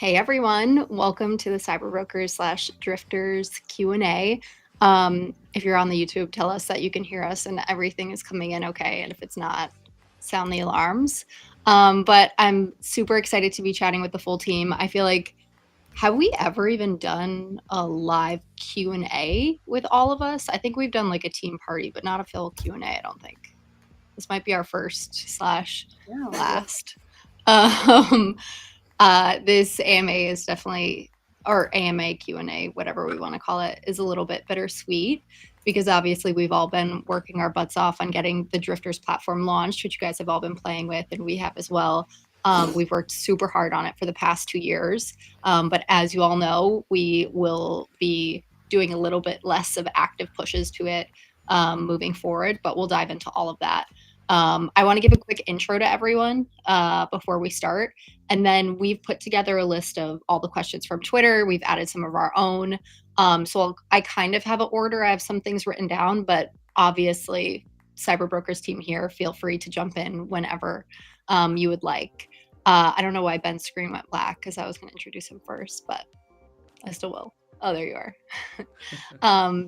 Hey everyone, welcome to the CyberBrokers / Drifters Q&A. If you're on the YouTube, tell us that you can hear us and everything is coming in okay, and if it's not, sound the alarms. But I'm super excited to be chatting with the full team. I feel like, have we ever even done a live Q&A with all of us? I think we've done like a team party, but not a full Q&A, I don't think. This might be our first / last. This AMA is definitely, or AMA Q&A, whatever we want to call it, is a little bit bittersweet because obviously we've all been working our butts off on getting the Drifters platform launched, which you guys have all been playing with, and we have as well. We've worked super hard on it for the past 2 years, but as you all know, we will be doing a little bit less of active pushes to it moving forward, but we'll dive into all of that. I want to give a quick intro to everyone before we start. And then we've put together a list of all the questions from Twitter. We've added some of our own. I kind of have an order. I have some things written down, but obviously, CyberBrokers team here, feel free to jump in whenever you would like. I don't know why Ben's screen went black because I was going to introduce him first, but I still will. Oh, there you are.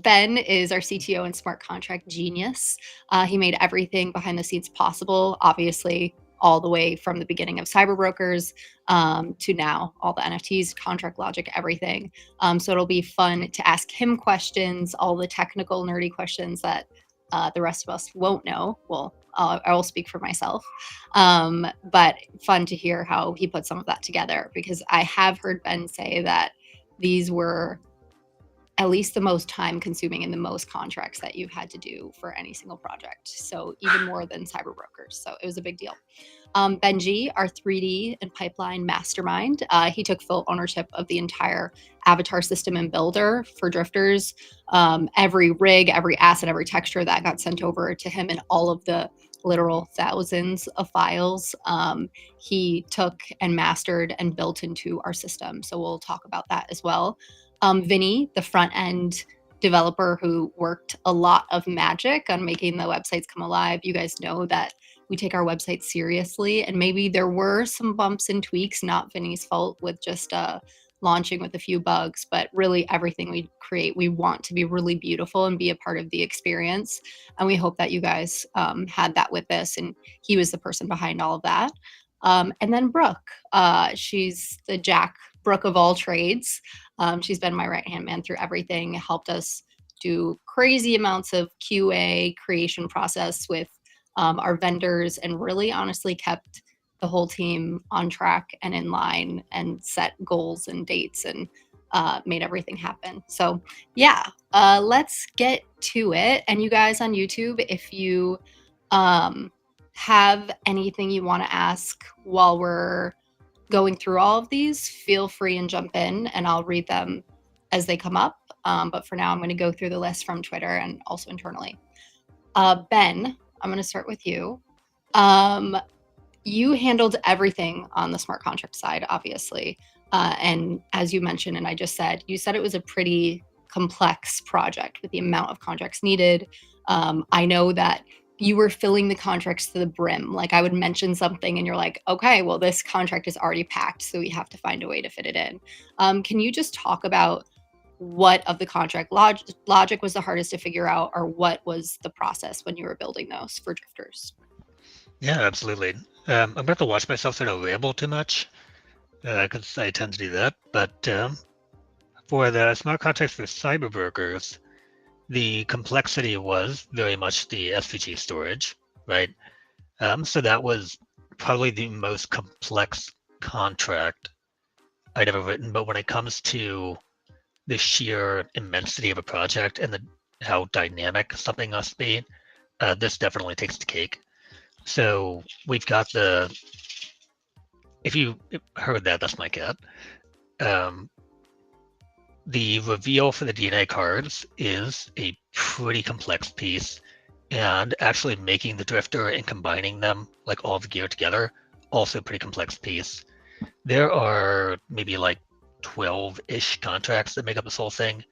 Ben is our CTO and smart contract genius. He made everything behind the scenes possible, obviously, all the way from the beginning of CyberBrokers to now, all the NFTs, contract logic, everything. So it'll be fun to ask him questions, all the technical, nerdy questions that the rest of us won't know. Well, I will speak for myself. But fun to hear how he put some of that together, because I have heard Ben say that these were at least the most time consuming and the most contracts that you've had to do for any single project. So even more than CyberBrokers. So it was a big deal. Benji, our 3D and pipeline mastermind, he took full ownership of the entire avatar system and builder for Drifters. Every rig, every asset, every texture that got sent over to him, and all of the literal thousands of files he took and mastered and built into our system. So we'll talk about that as well. Vinny, the front end developer who worked a lot of magic on making the websites come alive. You guys know that we take our website seriously, and maybe there were some bumps and tweaks, not Vinny's fault, with just launching with a few bugs, but really everything we create, we want to be really beautiful and be a part of the experience. And we hope that you guys had that with this, and he was the person behind all of that. And then Brooke, she's the Brooke of all trades. She's been my right-hand man through everything, helped us do crazy amounts of QA creation process with our vendors, and really honestly kept the whole team on track and in line and set goals and dates and made everything happen. So yeah, let's get to it. And you guys on YouTube, if you have anything you want to ask while we're going through all of these, feel free and jump in and I'll read them as they come up. But for now, I'm going to go through the list from Twitter and also internally. Ben, I'm going to start with you. You handled everything on the smart contract side, obviously. And as you mentioned, and I just said, you said it was a pretty complex project with the amount of contracts needed. I know that you were filling the contracts to the brim. Like I would mention something and you're like, okay, well, this contract is already packed, so we have to find a way to fit it in. Can you just talk about what of the contract logic was the hardest to figure out, or what was the process when you were building those for Drifters? Yeah, absolutely. I'm going to have to watch myself so I don't ramble too much, because I tend to do that. But for the smart contracts for CyberBrokers, the complexity was very much the SVG storage, right? So that was probably the most complex contract I'd ever written. But when it comes to the sheer immensity of a project and how dynamic something must be, this definitely takes the cake. So we've got if you heard that, that's my cat. The reveal for the DNA cards is a pretty complex piece, and actually making the drifter and combining them, like all the gear together, also a pretty complex piece. There are maybe like 12-ish contracts that make up this whole thing,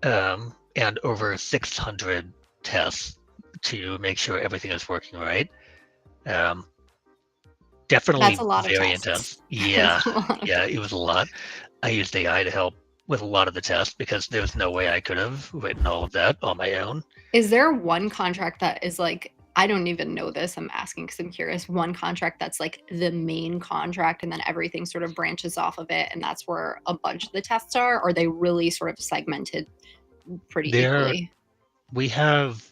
and over 600 tests to make sure everything is working right. Definitely That's a lot of very tests. intense. That's Yeah, a lot of yeah, it was a lot. I used AI to help with a lot of the tests because there was no way I could have written all of that on my own. Is there one contract that is like, I don't even know this, I'm asking because I'm curious, one contract that's like the main contract and then everything sort of branches off of it and that's where a bunch of the tests are? Or are they really sort of segmented pretty There, equally? we have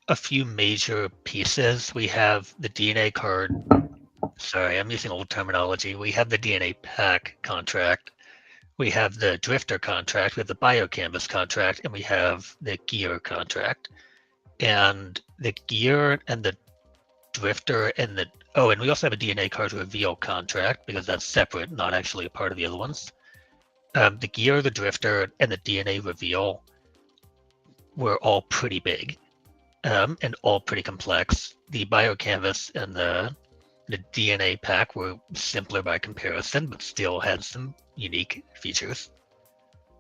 a few major pieces. We have the DNA card. Sorry, I'm using old terminology. We have the DNA pack contract. We have the drifter contract. We have the biocanvas contract, and we have the gear contract. And the gear and the drifter and the and we also have a DNA card reveal contract because that's separate, not actually a part of the other ones. The gear, the drifter, and the DNA reveal were all pretty big, and all pretty complex. The biocanvas and the DNA pack were simpler by comparison, but still had some unique features.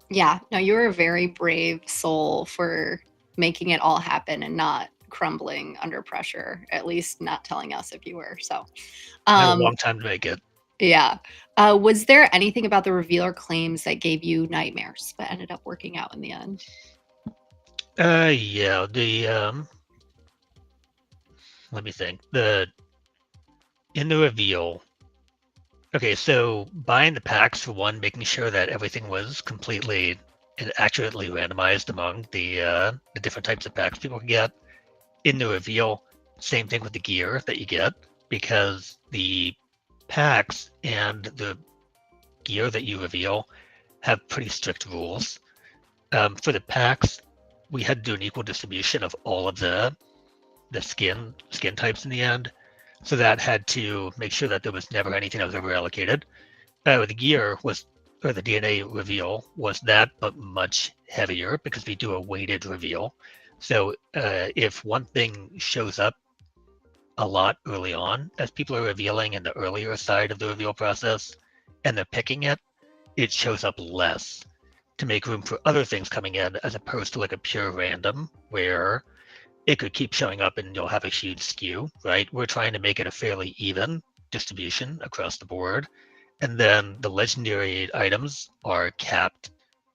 Yeah, no, you're a very brave soul for making it all happen and not crumbling under pressure, at least not telling us if you were. So, I had a um, long time to make it. yeah. Was there anything about the revealer claims that gave you nightmares but ended up working out in the end? Yeah, the let me think. The in the reveal. Okay, so buying the packs for one, making sure that everything was completely and accurately randomized among the different types of packs people can get. In the reveal, same thing with the gear that you get, because the packs and the gear that you reveal have pretty strict rules. For the packs, we had to do an equal distribution of all of the skin types in the end. So that had to make sure that there was never anything that was ever allocated. The gear was, or the DNA reveal was that, but much heavier because we do a weighted reveal. So if one thing shows up a lot early on, as people are revealing in the earlier side of the reveal process, and they're picking it, it shows up less to make room for other things coming in, as opposed to like a pure random where it could keep showing up and you'll have a huge skew, right? We're trying to make it a fairly even distribution across the board. And then the legendary items are capped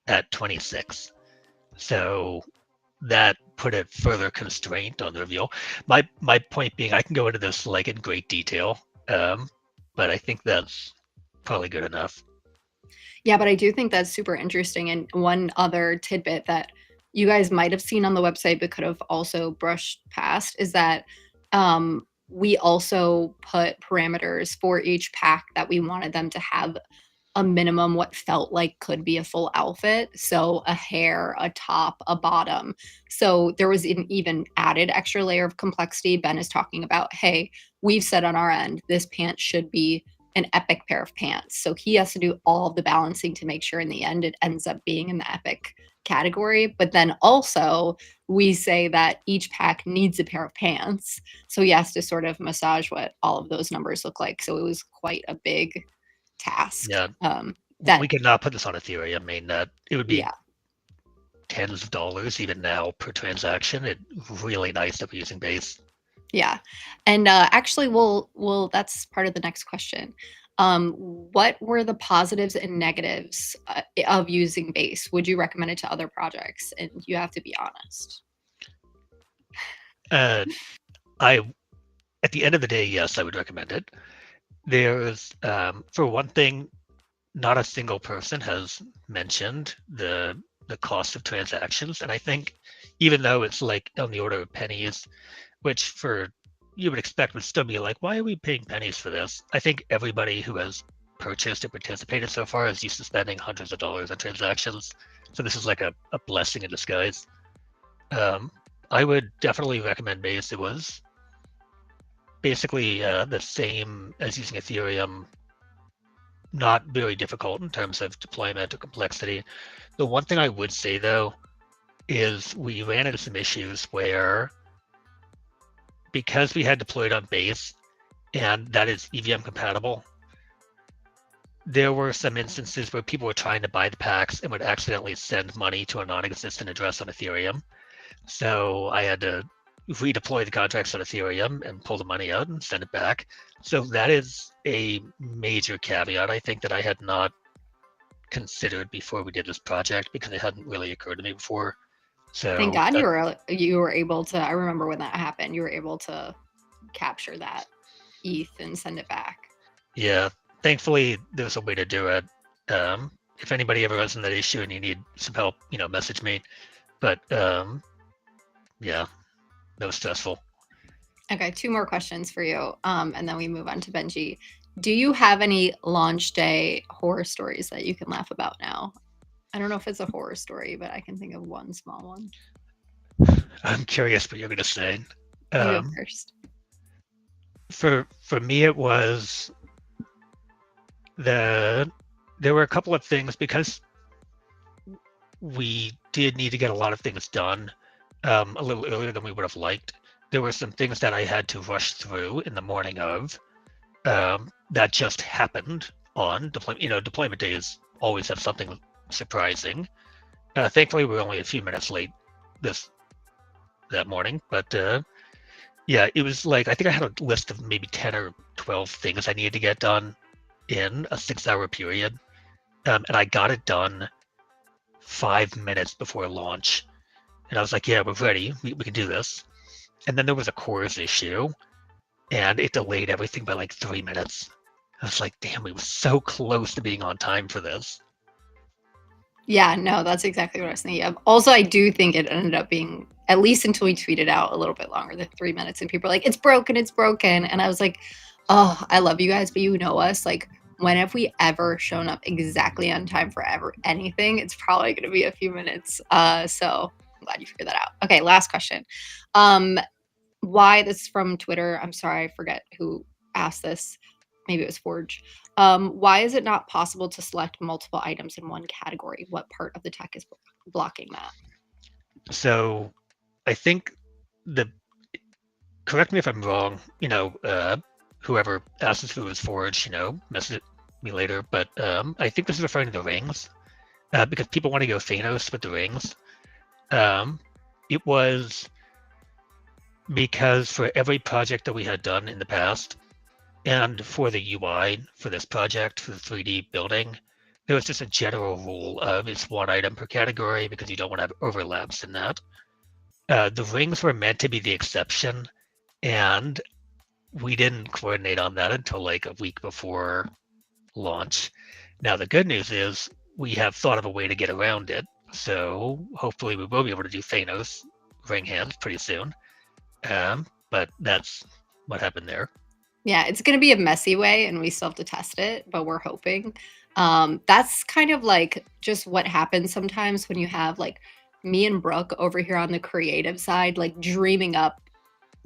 at 26. So that put a further constraint on the reveal. My point being, I can go into this like in great detail, but I think that's probably good enough. Yeah, but I do think that's super interesting. And one other tidbit that you guys might have seen on the website but could have also brushed past is that we also put parameters for each pack that we wanted them to have a minimum what felt like could be a full outfit. So a hair, a top, a bottom. So there was an even added extra layer of complexity. Ben is talking about, hey, we've said on our end, this pant should be an epic pair of pants. So he has to do all of the balancing to make sure in the end it ends up being in the epic category. But then also we say that each pack needs a pair of pants. So he has to sort of massage what all of those numbers look like. So it was quite a big task. Yeah, That we could not put this on Ethereum. I mean, that it would be yeah, tens of dollars even now per transaction. It's really nice that we're using Base. yeah. And actually we'll that's part of the next question. What were the positives and negatives of using Base? Would you recommend it to other projects? And you have to be honest. Uh, I, at the end of the day, yes, I would recommend it. There's, for one thing, not a single person has mentioned the cost of transactions, and I think even though it's like on the order of pennies, which for you would expect would still be like, why are we paying pennies for this? I think everybody who has purchased and participated so far is used to spending hundreds of dollars on transactions. So this is like a blessing in disguise. Um, I would definitely recommend Base. It was basically the same as using Ethereum, not very difficult in terms of deployment or complexity. The one thing I would say though is we ran into some issues where, because we had deployed on Base and that is EVM compatible, there were some instances where people were trying to buy the packs and would accidentally send money to a non-existent address on Ethereum. So I had to redeploy the contracts on Ethereum and pull the money out and send it back. So that is a major caveat, I think, that I had not considered before we did this project because it hadn't really occurred to me before. So Thank God you were able to. I remember when that happened. You were able to capture that ETH and send it back. Yeah, thankfully there's a way to do it. If anybody ever runs into that issue and you need some help, message me. But yeah, that was stressful. Okay, 2 more questions for you, and then we move on to Benji. Do you have any launch day horror stories that you can laugh about now? I don't know if it's a horror story, but I can think of one small one. I'm curious what you're gonna say. You go first. For me, it was there were a couple of things because we did need to get a lot of things done a little earlier than we would have liked. There were some things that I had to rush through in the morning of that just happened on deployment. Deployment days always have something surprising. Thankfully, we were only a few minutes late that morning, but yeah, it was like I think I had a list of maybe 10 or 12 things I needed to get done in a 6-hour period, and I got it done 5 minutes before launch. And I was like, yeah, we're ready. We can do this. And then there was a cores issue, and it delayed everything by like 3 minutes. I was like, damn, we were so close to being on time for this. Yeah, no, that's exactly what I was thinking of. Also, I do think it ended up being, at least until we tweeted out, a little bit longer than 3 minutes. And people were like, it's broken, it's broken. And I was like, oh, I love you guys, but you know us. Like, when have we ever shown up exactly on time for anything? It's probably going to be a few minutes. So I'm glad you figured that out. Okay, last question. Why, this is from Twitter. I'm sorry, I forget who asked this. Maybe it was Forge. Why is it not possible to select multiple items in one category? What part of the tech is blocking that? So I think correct me if I'm wrong, whoever asked this if it was Forge, message me later, but I think this is referring to the rings, because people want to go Thanos with the rings. It was because for every project that we had done in the past, and for the UI for this project, for the 3D building, there was just a general rule of it's one item per category because you don't want to have overlaps in that. The rings were meant to be the exception, and we didn't coordinate on that until like a week before launch. Now, the good news is we have thought of a way to get around it. So hopefully we will be able to do Thanos ring hands pretty soon. But that's what happened there. Yeah, it's going to be a messy way and we still have to test it, but we're hoping. That's kind of like just what happens sometimes when you have like me and Brooke over here on the creative side, like dreaming up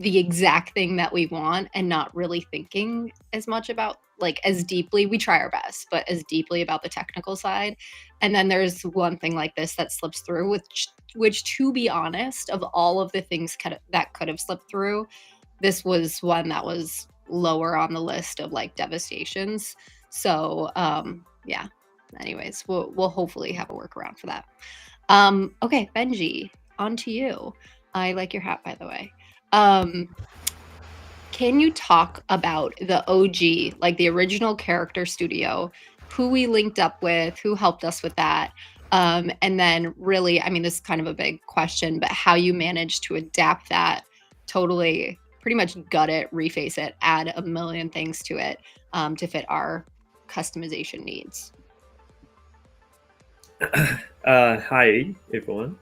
the exact thing that we want and not really thinking as much about, like, as deeply. We try our best, but as deeply about the technical side. And then there's one thing like this that slips through, which to be honest, of all of the things that could have slipped through, this was one that was lower on the list of like devastations. So yeah, anyways, we'll hopefully have a workaround for that. Okay, Benji, on to you. I like your hat, by the way. Can you talk about the OG, like the original character studio, who we linked up with, who helped us with that? And then really, I mean, this is kind of a big question, but how you managed to adapt that, totally pretty much gut it, reface it, add a million things to it to fit our customization needs. Hi, everyone.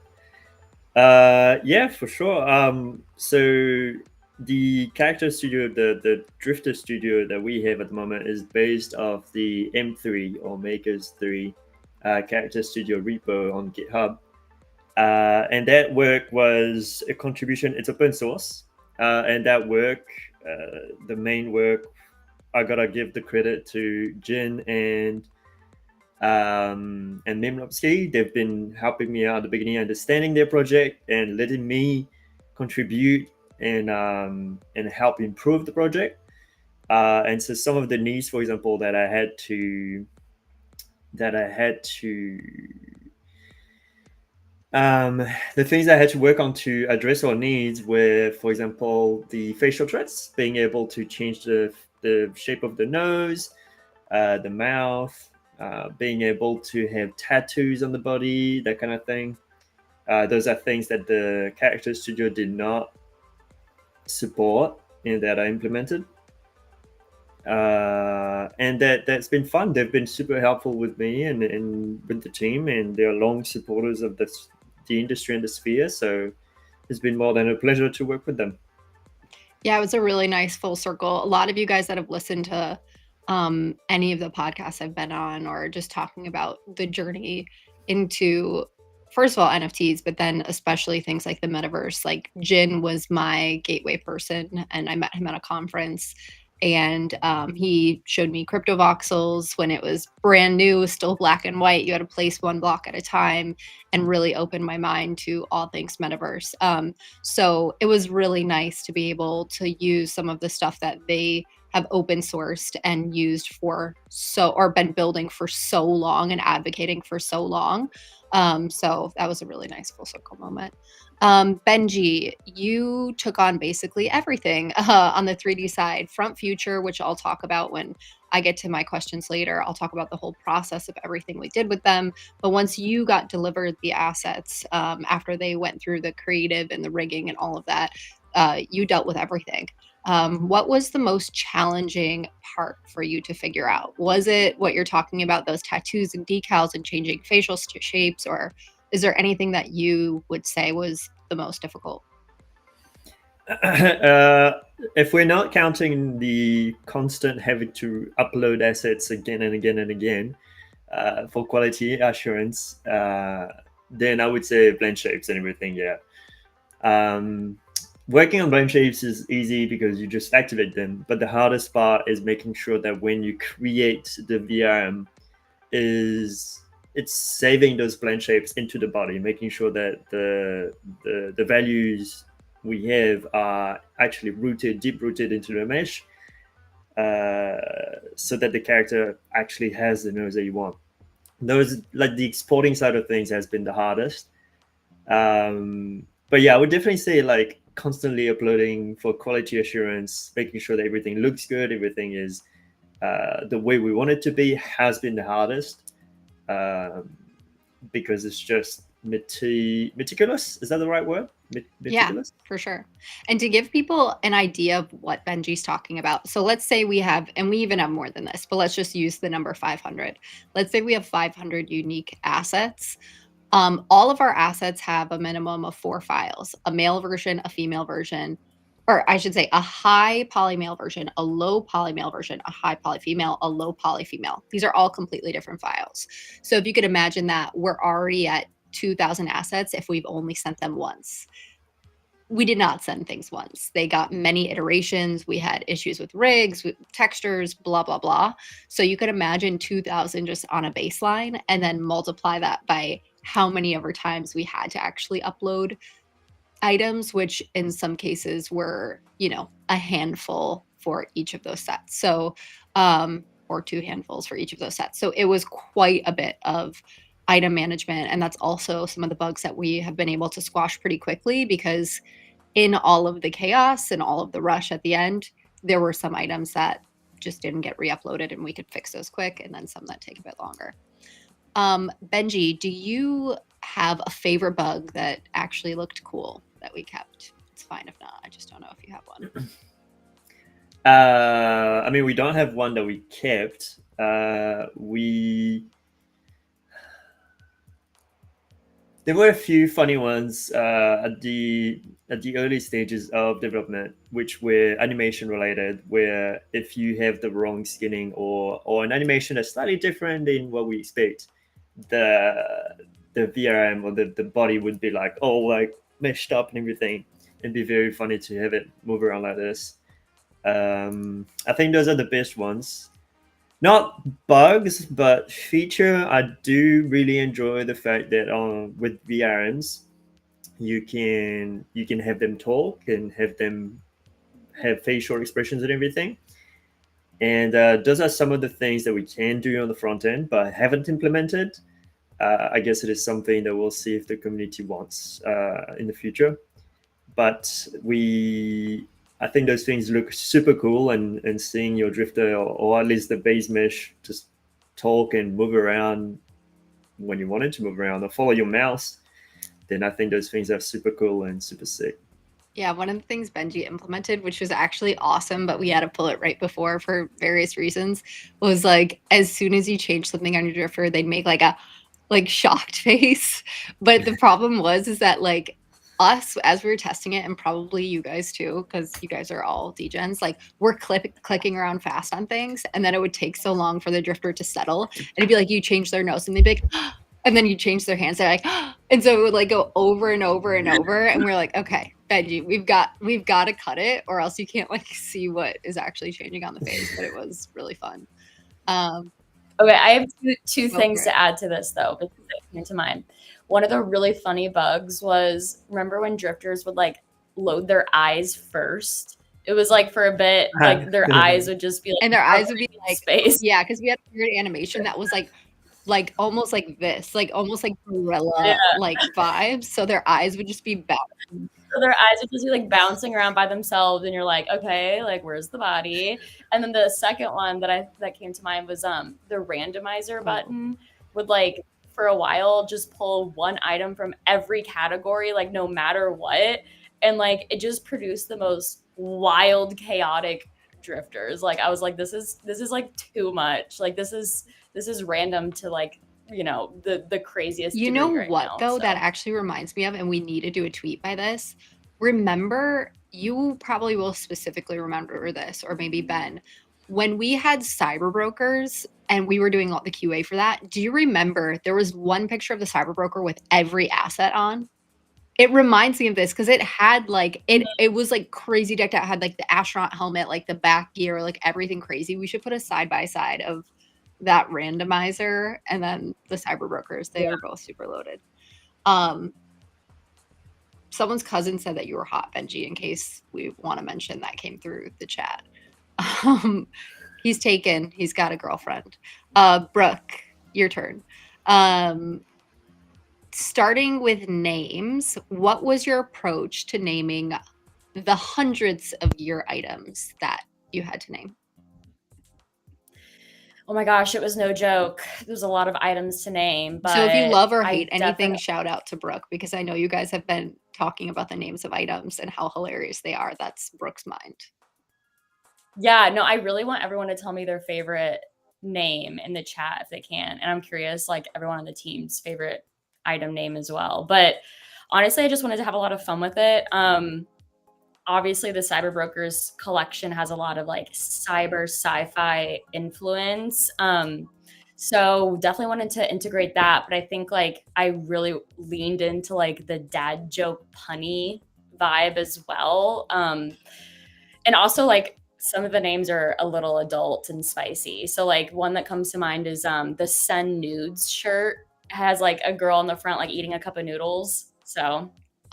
Yeah, for sure. So the character studio, the Drifter studio that we have at the moment is based off the M3 or Makers 3 character studio repo on GitHub. And that work was a contribution, it's open source. And that work, the main work, I gotta give the credit to Jin and Mimlopsky. They've been helping me out at the beginning, understanding their project and letting me contribute and help improve the project. And so some of the needs, for example, that I had to The things I had to work on to address our needs were, for example, the facial traits, being able to change the shape of the nose, the mouth, being able to have tattoos on the body, that kind of thing. Those are things that the character studio did not support and that I implemented. And that's been fun. They've been super helpful with me and with the team, and they're long supporters of the industry and the sphere. So it's been more than a pleasure to work with them. Yeah, it was a really nice full circle. A lot of you guys that have listened to any of the podcasts I've been on, or just talking about the journey into, first of all, NFTs, but then especially things like the metaverse. Like Jin was my gateway person, and I met him at a conference. And he showed me crypto voxels when it was brand new, still black and white. You had to place one block at a time, and really opened my mind to all things metaverse. So it was really nice to be able to use some of the stuff that they have open sourced and used for or been building for so long and advocating for so long. So that was a really nice full circle moment. Benji, you took on basically everything on the 3D side, front future, which I'll talk about when I get to my questions later. I'll talk about the whole process of everything we did with them. But once you got delivered the assets, after they went through the creative and the rigging and all of that, you dealt with everything. What was the most challenging part for you to figure out? Was it what you're talking about, those tattoos and decals and changing facial shapes, or is there anything that you would say was the most difficult? If we're not counting the constant having to upload assets again and again and again for quality assurance, then I would say blend shapes and everything. Yeah. Working on blend shapes is easy because you just activate them, but the hardest part is making sure that when you create the VRM, it's saving those blend shapes into the body, making sure that the values we have are actually deep rooted into the mesh, so that the character actually has the nose that you want. Those, like, the exporting side of things has been the hardest. But yeah, I would definitely say like constantly uploading for quality assurance, making sure that everything looks good, everything is the way we want it to be, has been the hardest, because it's just meticulous. Is that the right word? Meticulous? Yeah, for sure. And to give people an idea of what Benji's talking about. So let's say we have, and we even have more than this, but let's just use the number 500. Let's say we have 500 unique assets. All of our assets have a minimum of 4 files: a male version, a female version, or I should say a high poly male version, a low poly male version, a high poly female, a low poly female. These are all completely different files. So if you could imagine that, we're already at 2,000 assets if we've only sent them once. We did not send things once. They got many iterations. We had issues with rigs, with textures, blah, blah, blah. So you could imagine 2,000 just on a baseline, and then multiply that by how many ever times we had to actually upload items, which in some cases were, a handful for each of those sets. So, or 2 handfuls for each of those sets. So it was quite a bit of item management. And that's also some of the bugs that we have been able to squash pretty quickly, because in all of the chaos and all of the rush at the end, there were some items that just didn't get re-uploaded, and we could fix those quick, and then some that take a bit longer. Benji, do you have a favorite bug that actually looked cool that we kept? It's fine if not. I just don't know if you have one. I mean, we don't have one that we kept. There were a few funny ones at the early stages of development, which were animation related, where if you have the wrong skinning or an animation that's slightly different than what we expect, the VRM or the body would be like, meshed up and everything. It'd be very funny to have it move around like this. I think those are the best ones. Not bugs, but feature. I do really enjoy the fact that with VRMs, you can have them talk and have them have facial expressions and everything. And those are some of the things that we can do on the front end, but haven't implemented. I guess it is something that we'll see if the community wants in the future. But I think those things look super cool, and seeing your drifter, or at least the base mesh, just talk and move around when you want it to move around or follow your mouse, then I think those things are super cool and super sick. Yeah, one of the things Benji implemented, which was actually awesome, but we had to pull it right before for various reasons, was like as soon as you change something on your drifter, they'd make like a shocked face. But the problem was is that like us as we were testing it, and probably you guys too, because you guys are all degens, like we're clicking around fast on things, and then it would take so long for the drifter to settle. And it'd be like you change their nose, and they'd be like, and then you change their hands, they're like, and so it would like go over and over and over, and we're like, okay, Benji, we've got to cut it, or else you can't like see what is actually changing on the face. But it was really fun. Okay, I have two things to add to this though, because it came to mind. One of the really funny bugs was, remember when drifters would like load their eyes first? It was like for a bit, like their eyes would just be like, and their eyes would be like space. Yeah, because we had a weird animation that was like almost like this, like almost like gorilla like vibes. So their eyes would just be bouncing. So their eyes would just be like bouncing around by themselves, and you're like, okay, like where's the body? And then the second one that came to mind was the randomizer button would like for a while just pull one item from every category, like no matter what, and like it just produced the most wild, chaotic drifters. Like I was like, this is like too much. Like this is random to like, you know, the craziest. You know right what now, though, so. that actually reminds me of, and we need to do a tweet by this. Remember, you probably will specifically remember this, or maybe Ben, when we had CyberBrokers and we were doing all the QA for that. Do you remember there was one picture of the CyberBroker with every asset on? It reminds me of this because it had like it was like crazy decked out. It had like the astronaut helmet, like the back gear, like everything crazy. We should put a side by side of that randomizer and then the CyberBrokers. They are both super loaded. Someone's cousin said that you were hot, Benji, in case we want to mention that came through the chat. He's taken. He's got a girlfriend. Brooke, your turn. Starting with names, what was your approach to naming the hundreds of gear items that you had to name? Oh my gosh, it was no joke. There's a lot of items to name. But so if you love or hate anything, shout out to Brooke, because I know you guys have been talking about the names of items and how hilarious they are. That's Brooke's mind. Yeah, no, I really want everyone to tell me their favorite name in the chat if they can. And I'm curious, like everyone on the team's favorite item name as well. But honestly, I just wanted to have a lot of fun with it. Obviously, the CyberBrokers collection has a lot of like cyber sci-fi influence. So definitely wanted to integrate that. But I think like I really leaned into like the dad joke punny vibe as well. And also like some of the names are a little adult and spicy. So like one that comes to mind is the Send Nudes shirt. It has like a girl in the front like eating a cup of noodles. So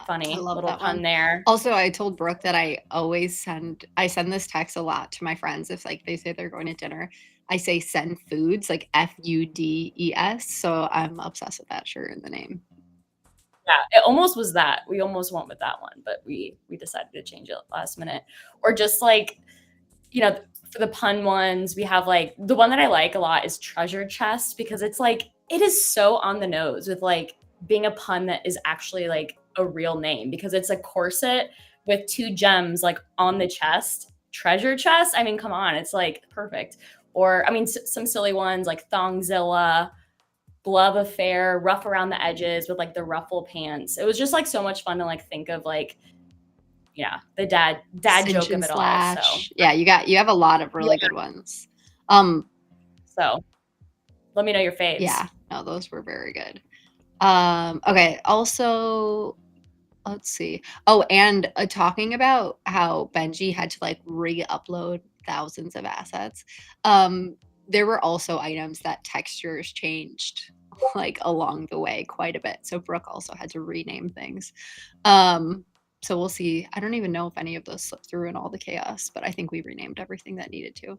funny little pun there. Also, I told Brooke that I send this text a lot to my friends if like they say they're going to dinner. I say send foods, like FUDES. So I'm obsessed with that shirt in the name. Yeah, it almost was that. We almost went with that one, but we decided to change it last minute. Or just like, you know, for the pun ones, we have like the one that I like a lot is treasure chest, because it's like it is so on the nose with like being a pun that is actually like a real name, because it's a corset with 2 gems like on the chest. Treasure chest, I mean, come on, it's like perfect. Or I mean, some silly ones like Thongzilla, Glove Affair, rough around the edges with like the ruffle pants. It was just like so much fun to like think of like, yeah, the dad joke of it all. So yeah, you have a lot of really good ones. So let me know your faves. Yeah, no, those were very good. Okay, also let's see. Oh, and talking about how Benji had to like re-upload thousands of assets. There were also items that textures changed like along the way quite a bit. So Brooke also had to rename things. So we'll see. I don't even know if any of those slipped through in all the chaos, but I think we renamed everything that needed to.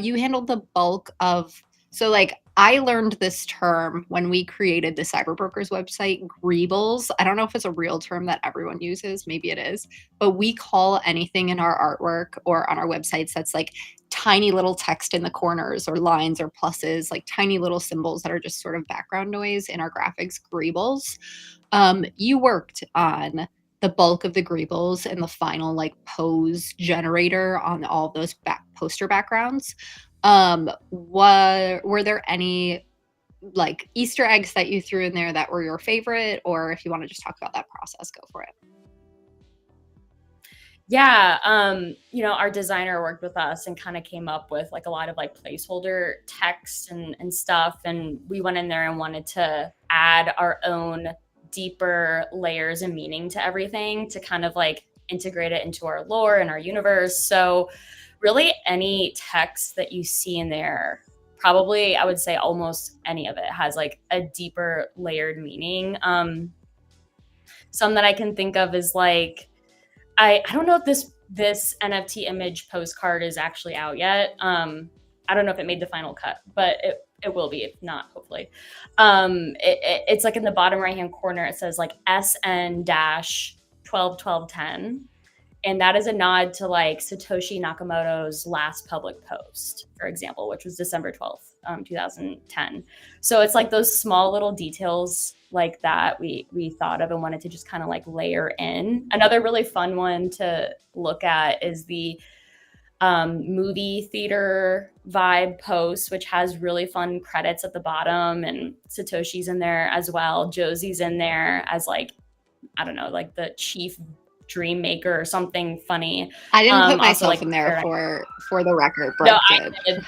You handled the bulk of, so like I learned this term when we created the CyberBrokers website, greebles. I don't know if it's a real term that everyone uses. Maybe it is. But we call anything in our artwork or on our websites that's like tiny little text in the corners or lines or pluses, like tiny little symbols that are just sort of background noise in our graphics, greebles. You worked on the bulk of the greebles and the final like pose generator on all those poster backgrounds. Were there any like Easter eggs that you threw in there that were your favorite, or if you want to just talk about that process, go for it. Yeah, our designer worked with us and kind of came up with like a lot of like placeholder text and stuff, and we went in there and wanted to add our own deeper layers and meaning to everything to kind of like integrate it into our lore and our universe. So really any text that you see in there, probably I would say almost any of it has like a deeper layered meaning. Some that I can think of is like, I don't know if this NFT image postcard is actually out yet. I don't know if it made the final cut, but it will be, if not, hopefully. It's like in the bottom right-hand corner, it says like SN-121210. And that is a nod to like Satoshi Nakamoto's last public post, for example, which was December 12th, 2010. So it's like those small little details like that we thought of and wanted to just kind of like layer in. Another really fun one to look at is the movie theater vibe post, which has really fun credits at the bottom, and Satoshi's in there as well. Josie's in there as like, I don't know, like the chief dream maker or something funny. I didn't put myself like, in there for the record. Brooke no, I did.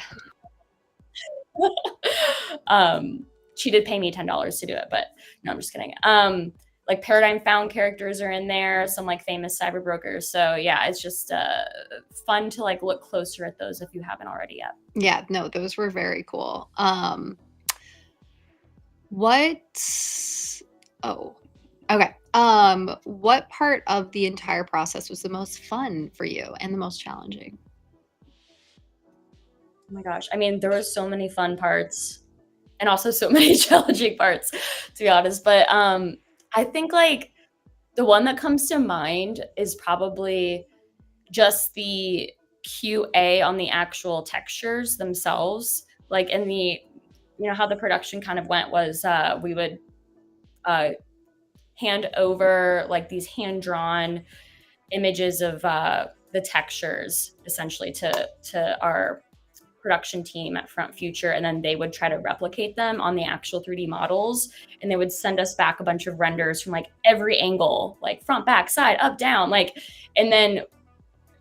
She did pay me $10 to do it, but no, I'm just kidding. Like Paradigm Found characters are in there, some like famous cyber brokers. So yeah, it's just fun to like look closer at those if you haven't already yet. Yeah, no, those were very cool. Okay. What part of the entire process was the most fun for you and the most challenging? Oh my gosh. I mean, there were so many fun parts and also so many challenging parts, to be honest. But I think like the one that comes to mind is probably just the QA on the actual textures themselves. Like in the, how the production kind of went was we would hand over like these hand-drawn images of the textures essentially to our production team at Front Future, and then they would try to replicate them on the actual 3D models, and they would send us back a bunch of renders from like every angle, like front, back, side, up, down, like, and then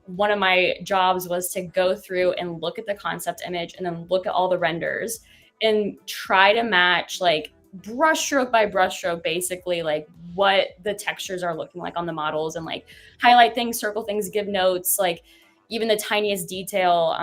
one of my jobs was to go through and look at the concept image and then look at all the renders and try to match like brushstroke by brushstroke, basically like what the textures are looking like on the models, and like highlight things, circle things, give notes, like even the tiniest detail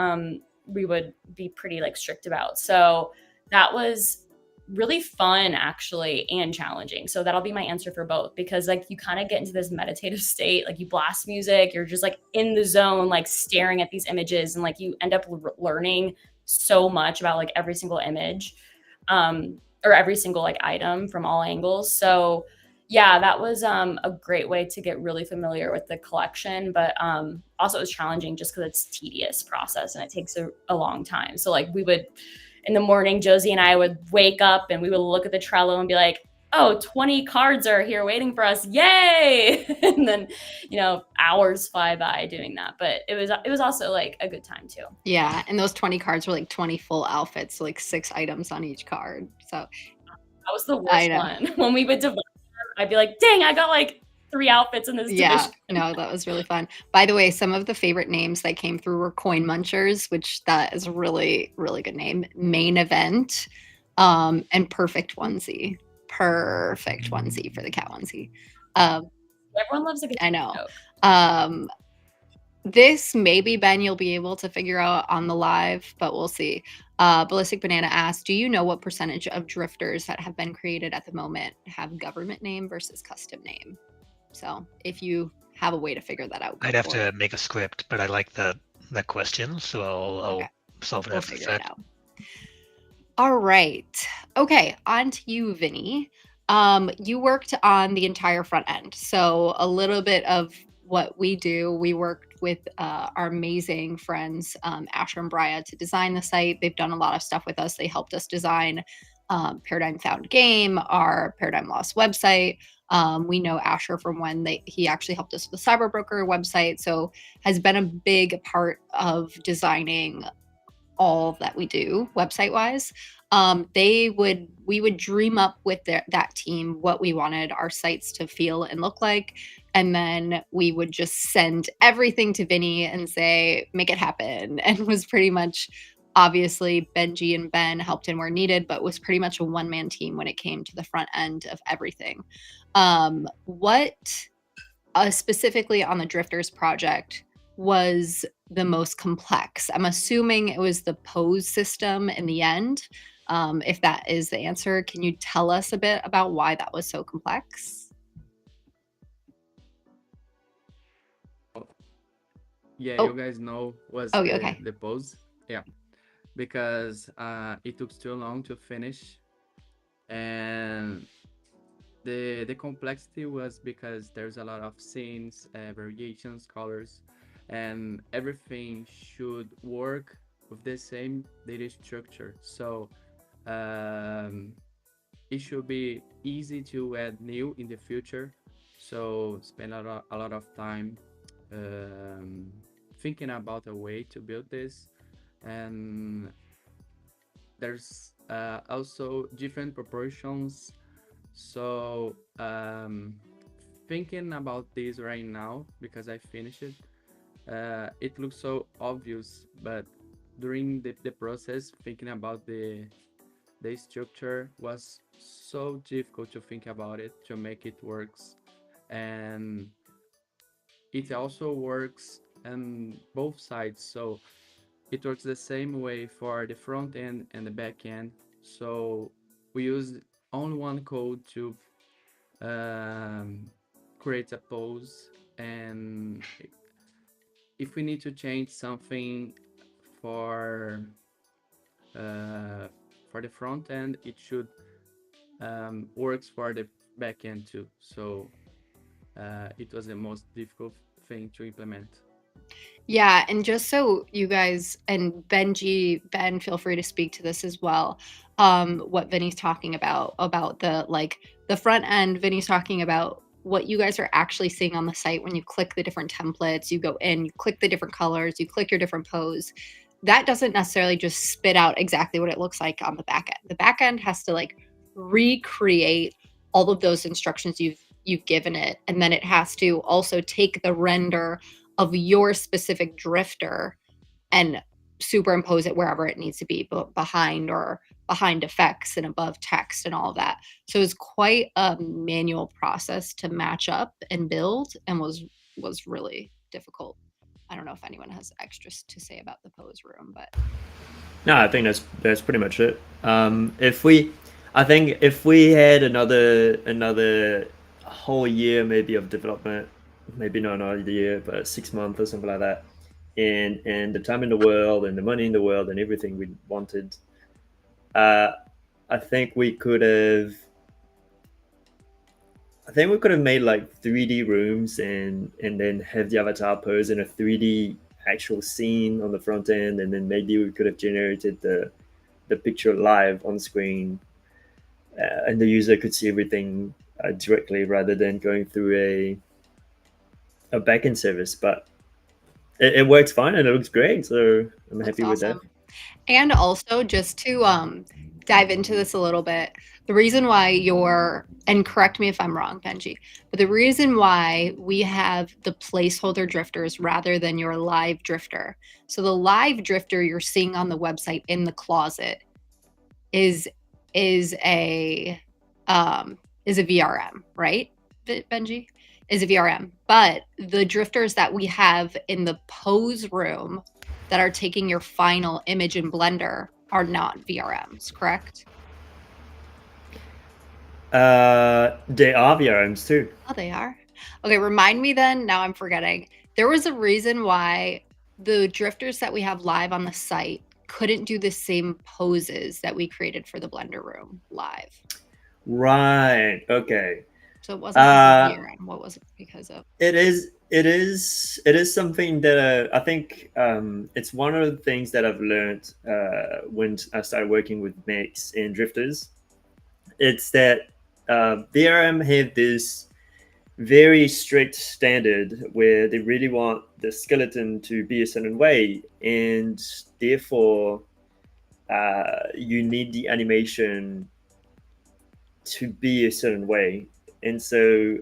we would be pretty like strict about. So that was really fun actually, and challenging. So that'll be my answer for both, because like you kind of get into this meditative state, like you blast music, you're just like in the zone, like staring at these images, and like you end up learning so much about like every single image or every single like item from all angles. So yeah, that was a great way to get really familiar with the collection, but also it was challenging just because it's a tedious process and it takes a long time. So like we would, in the morning, Josie and I would wake up and we would look at the Trello and be like, oh, 20 cards are here waiting for us. Yay. And then, hours fly by doing that. But it was also like a good time too. Yeah. And those 20 cards were like 20 full outfits, so like 6 items on each card. So that was the worst one. When we would divide them, I'd be like, dang, I got like 3 outfits in this division. Yeah, no, that was really fun. By the way, some of the favorite names that came through were Coin Munchers, which that is a really, really good name. Main Event, and Perfect Onesie. Perfect Onesie for the cat onesie. Everyone loves a good I know. joke. This maybe, Ben, you'll be able to figure out on the live, but we'll see. Ballistic Banana asked, do you know what percentage of drifters that have been created at the moment have government name versus custom name? So if you have a way to figure that out. I'd have to make a script, but I like that question, so I'll solve it after the fact. All right. Okay, on to you, Vinny. You worked on the entire front end. So a little bit of what we do, we worked with our amazing friends, Asher and Bria, to design the site. They've done a lot of stuff with us. They helped us design Paradigm Found Game, our Paradigm Lost website. We know Asher from when he actually helped us with the CyberBroker website. So has been a big part of designing all that we do website wise. We would dream up with that team what we wanted our sites to feel and look like, and then we would just send everything to Vinny and say make it happen. And was pretty much, obviously Benji and Ben helped in where needed, but was pretty much a one-man team when it came to the front end of everything. What specifically on the Drifters project was the most complex? I'm assuming it was the pose system in the end. If that is the answer, can you tell us a bit about why that was so complex? Yeah, Oh. you guys know was Oh, the, okay. the pose. Yeah, because it took too long to finish, and the complexity was because there's a lot of scenes, variations, colors, and everything should work with the same data structure. So it should be easy to add new in the future. So spend a lot of time thinking about a way to build this. And there's also different proportions. So thinking about this right now, because I finished it, it looks so obvious, but during the process, thinking about the structure was so difficult to think about it, to make it works. And it also works on both sides. So it works the same way for the front end and the back end. So we use only one code to create a pose, and if we need to change something for the front end, it should works for the back end too. So it was the most difficult thing to implement. Yeah, and just so you guys, and Benji, Ben, feel free to speak to this as well. What Vinny's talking about the front end. Vinny's talking about what you guys are actually seeing on the site when you click the different templates, you go in, you click the different colors, you click your different pose. That doesn't necessarily just spit out exactly what it looks like on the back end. The back end has to like recreate all of those instructions you've given it, and then it has to also take the render of your specific drifter and superimpose it wherever it needs to be, behind effects and above text and all of that. So it's quite a manual process to match up and build, and was really difficult. I don't know if anyone has extras to say about the pose room, but No, I think that's pretty much it. I think if we had another whole year maybe of development, maybe not another year, but 6 months or something like that, and the time in the world and the money in the world and everything we wanted, I think we could have. I think we could have made like 3D rooms and then have the avatar pose in a 3D actual scene on the front end, and then maybe we could have generated the picture live on screen, and the user could see everything directly rather than going through a backend service. But it works fine and it looks great, so I'm happy with that. And also, just to dive into this a little bit, the reason why and correct me if I'm wrong, Benji, but the reason why we have the placeholder drifters rather than your live drifter. So the live drifter you're seeing on the website in the closet is a VRM, right, Benji? Is a VRM. But the drifters that we have in the pose room that are taking your final image in Blender are not VRMs, correct? They are VRMs too. Oh, they are? Okay, remind me then. Now I'm forgetting. There was a reason why the drifters that we have live on the site couldn't do the same poses that we created for the Blender room live. Right. Okay. So it wasn't because of VRM. What was it because of? It is something that I think it's one of the things that I've learned when I started working with mechs and drifters. It's that VRM have this very strict standard where they really want the skeleton to be a certain way, and therefore you need the animation to be a certain way. And so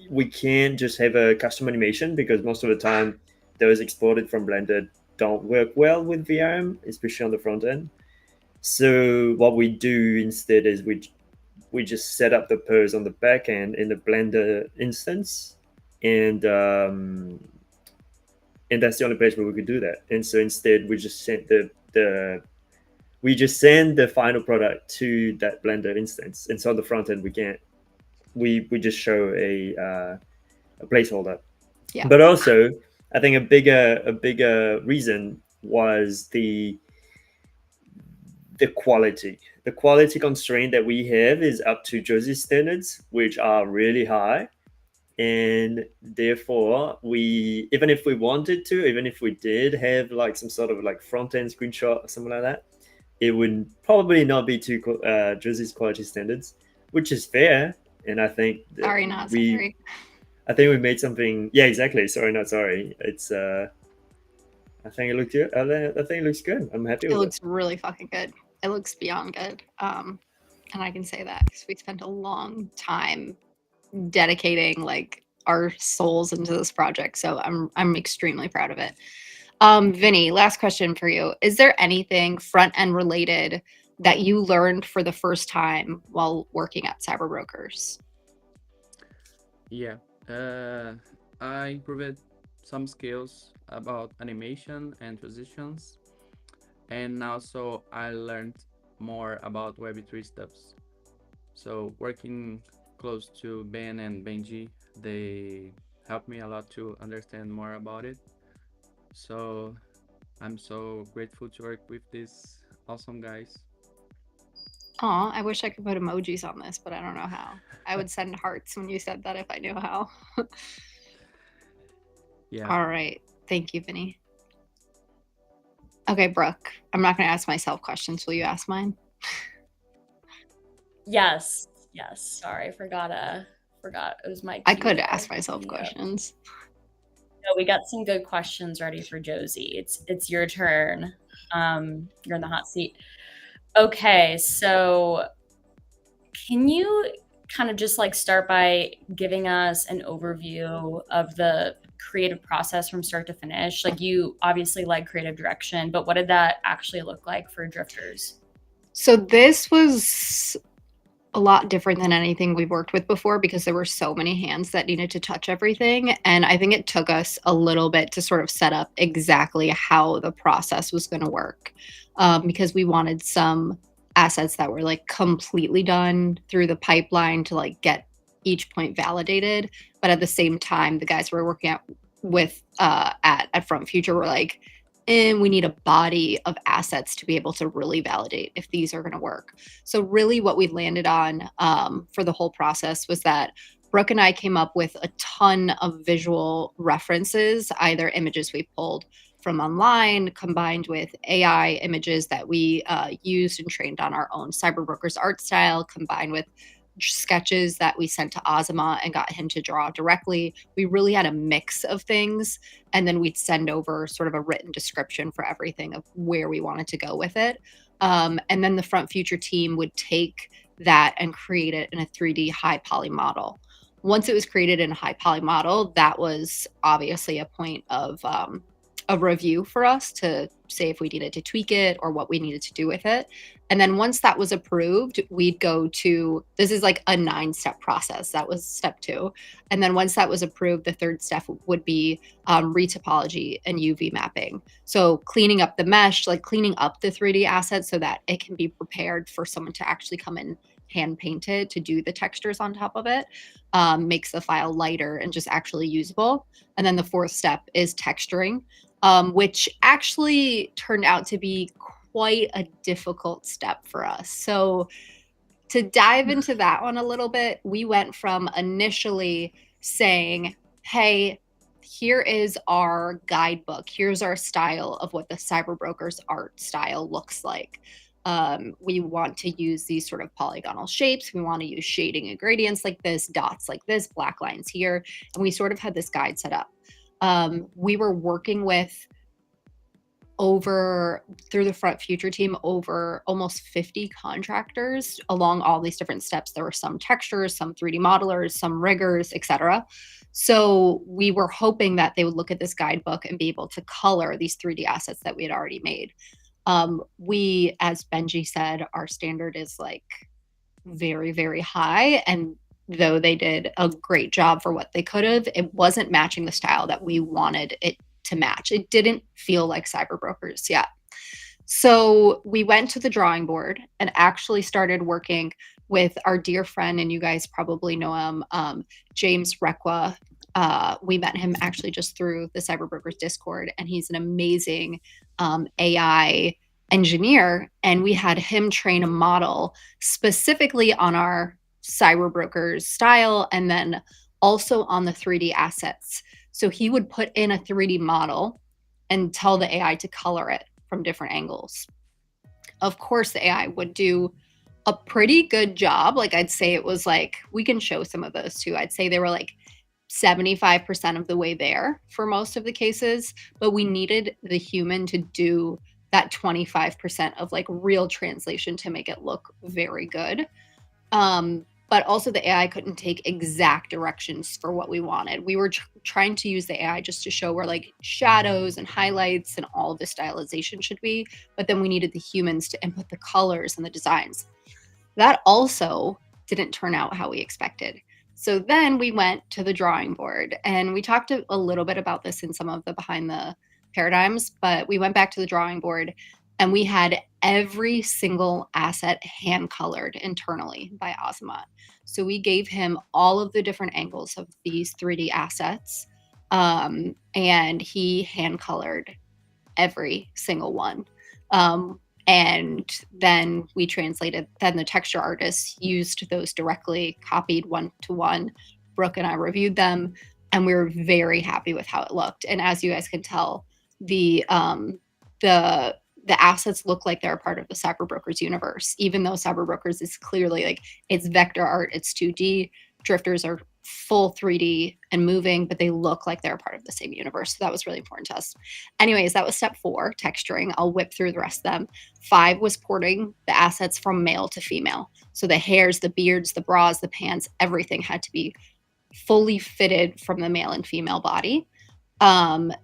we can't just have a custom animation because most of the time those exported from Blender don't work well with VRM, especially on the front end. So what we do instead is we just set up the pose on the back end in the Blender instance, and that's the only place where we could do that. And so instead we just send the final product to that Blender instance. And so on the front end we just show a placeholder. Yeah. But also, I think a bigger reason was the quality. The quality constraint that we have is up to Josie standards, which are really high. And therefore, even if we wanted to, even if we did have like some sort of like front end screenshot or something like that, it would probably not be to Josie's quality standards, which is fair. And I think Sorry, not sorry. I think we made something. Yeah, exactly. Sorry, not sorry. It's. I think it looked good. I think it looks good. I'm happy with it. It looks really fucking good. It looks beyond good. And I can say that because we spent a long time dedicating like our souls into this project. So I'm extremely proud of it. Vinny, last question for you. Is there anything front end related that you learned for the first time while working at CyberBrokers? Yeah, I improved some skills about animation and transitions, and also I learned more about Web3 stuffs. So working close to Ben and Benji, they helped me a lot to understand more about it. So I'm so grateful to work with these awesome guys. Aw, I wish I could put emojis on this, but I don't know how. I would send hearts when you said that if I knew how. Yeah. All right. Thank you, Vinny. Okay, Brooke, I'm not going to ask myself questions. Will you ask mine? Yes. Sorry, forgot. It was my. I could ask myself questions. No, we got some good questions ready for Josie. It's your turn. You're in the hot seat. Okay, so can you kind of just like start by giving us an overview of the creative process from start to finish? Like, you obviously like creative direction, but what did that actually look like for drifters? So this was a lot different than anything we've worked with before because there were so many hands that needed to touch everything. And I think it took us a little bit to sort of set up exactly how the process was going to work, because we wanted some assets that were like completely done through the pipeline to like get each point validated. But at the same time, the guys we're working with at Front Future were like, and we need a body of assets to be able to really validate if these are going to work. So really what we landed on for the whole process was that Brooke and I came up with a ton of visual references, either images we pulled from online combined with AI images that we used and trained on our own CyberBrokers art style, combined with sketches that we sent to Azima and got him to draw directly. We really had a mix of things, and then we'd send over sort of a written description for everything of where we wanted to go with it. And then the Front Future team would take that and create it in a 3D high poly model. Once it was created in a high poly model, that was obviously a point of a review for us to say if we needed to tweak it or what we needed to do with it. And then once that was approved, we'd go to, this is like a 9-step process. That was step 2. And then once that was approved, the third step would be retopology and UV mapping. So cleaning up the mesh, like cleaning up the 3D assets so that it can be prepared for someone to actually come in hand painted to do the textures on top of it, makes the file lighter and just actually usable. And then the fourth step is texturing, which actually turned out to be quite a difficult step for us. So to dive into that one a little bit, we went from initially saying, hey, here is our guidebook. Here's our style of what the CyberBrokers art style looks like. We want to use these sort of polygonal shapes. We want to use shading and gradients like this, dots like this, black lines here. And we sort of had this guide set up. We were working with through the Front Future team, over almost 50 contractors along all these different steps. There were some textures, some 3D modelers, some riggers, etc. So we were hoping that they would look at this guidebook and be able to color these 3D assets that we had already made. We, as Benji said, our standard is like very, very high. And though they did a great job for what they could have, it wasn't matching the style that we wanted it to match. It didn't feel like CyberBrokers yet. So we went to the drawing board and actually started working with our dear friend, and you guys probably know him, James Requa. We met him actually just through the CyberBrokers Discord, and he's an amazing AI engineer. And we had him train a model specifically on our CyberBrokers style and then also on the 3D assets. So he would put in a 3D model and tell the AI to color it from different angles. Of course, the AI would do a pretty good job. Like I'd say it was like, we can show some of those too. I'd say they were like 75% of the way there for most of the cases, but we needed the human to do that 25% of like real translation to make it look very good. But also the AI couldn't take exact directions for what we wanted. We were trying to use the AI just to show where like shadows and highlights and all of the stylization should be, but then we needed the humans to input the colors and the designs. That also didn't turn out how we expected. So then we went to the drawing board, and we talked a little bit about this in some of the behind the paradigms, but we went back to the drawing board and we had every single asset hand colored internally by Azamat. So we gave him all of the different angles of these 3D assets, and he hand colored every single one. And then we translated, then the texture artists used those directly, copied one to one. Brooke and I reviewed them, and we were very happy with how it looked. And as you guys can tell, the assets look like they're a part of the CyberBrokers universe, even though CyberBrokers is clearly like, it's vector art, it's 2D. Drifters are full 3D and moving, but they look like they're a part of the same universe. So that was really important to us. Anyways, that was step 4, texturing. I'll whip through the rest of them. 5 was porting the assets from male to female. So the hairs, the beards, the bras, the pants, everything had to be fully fitted from the male and female body. What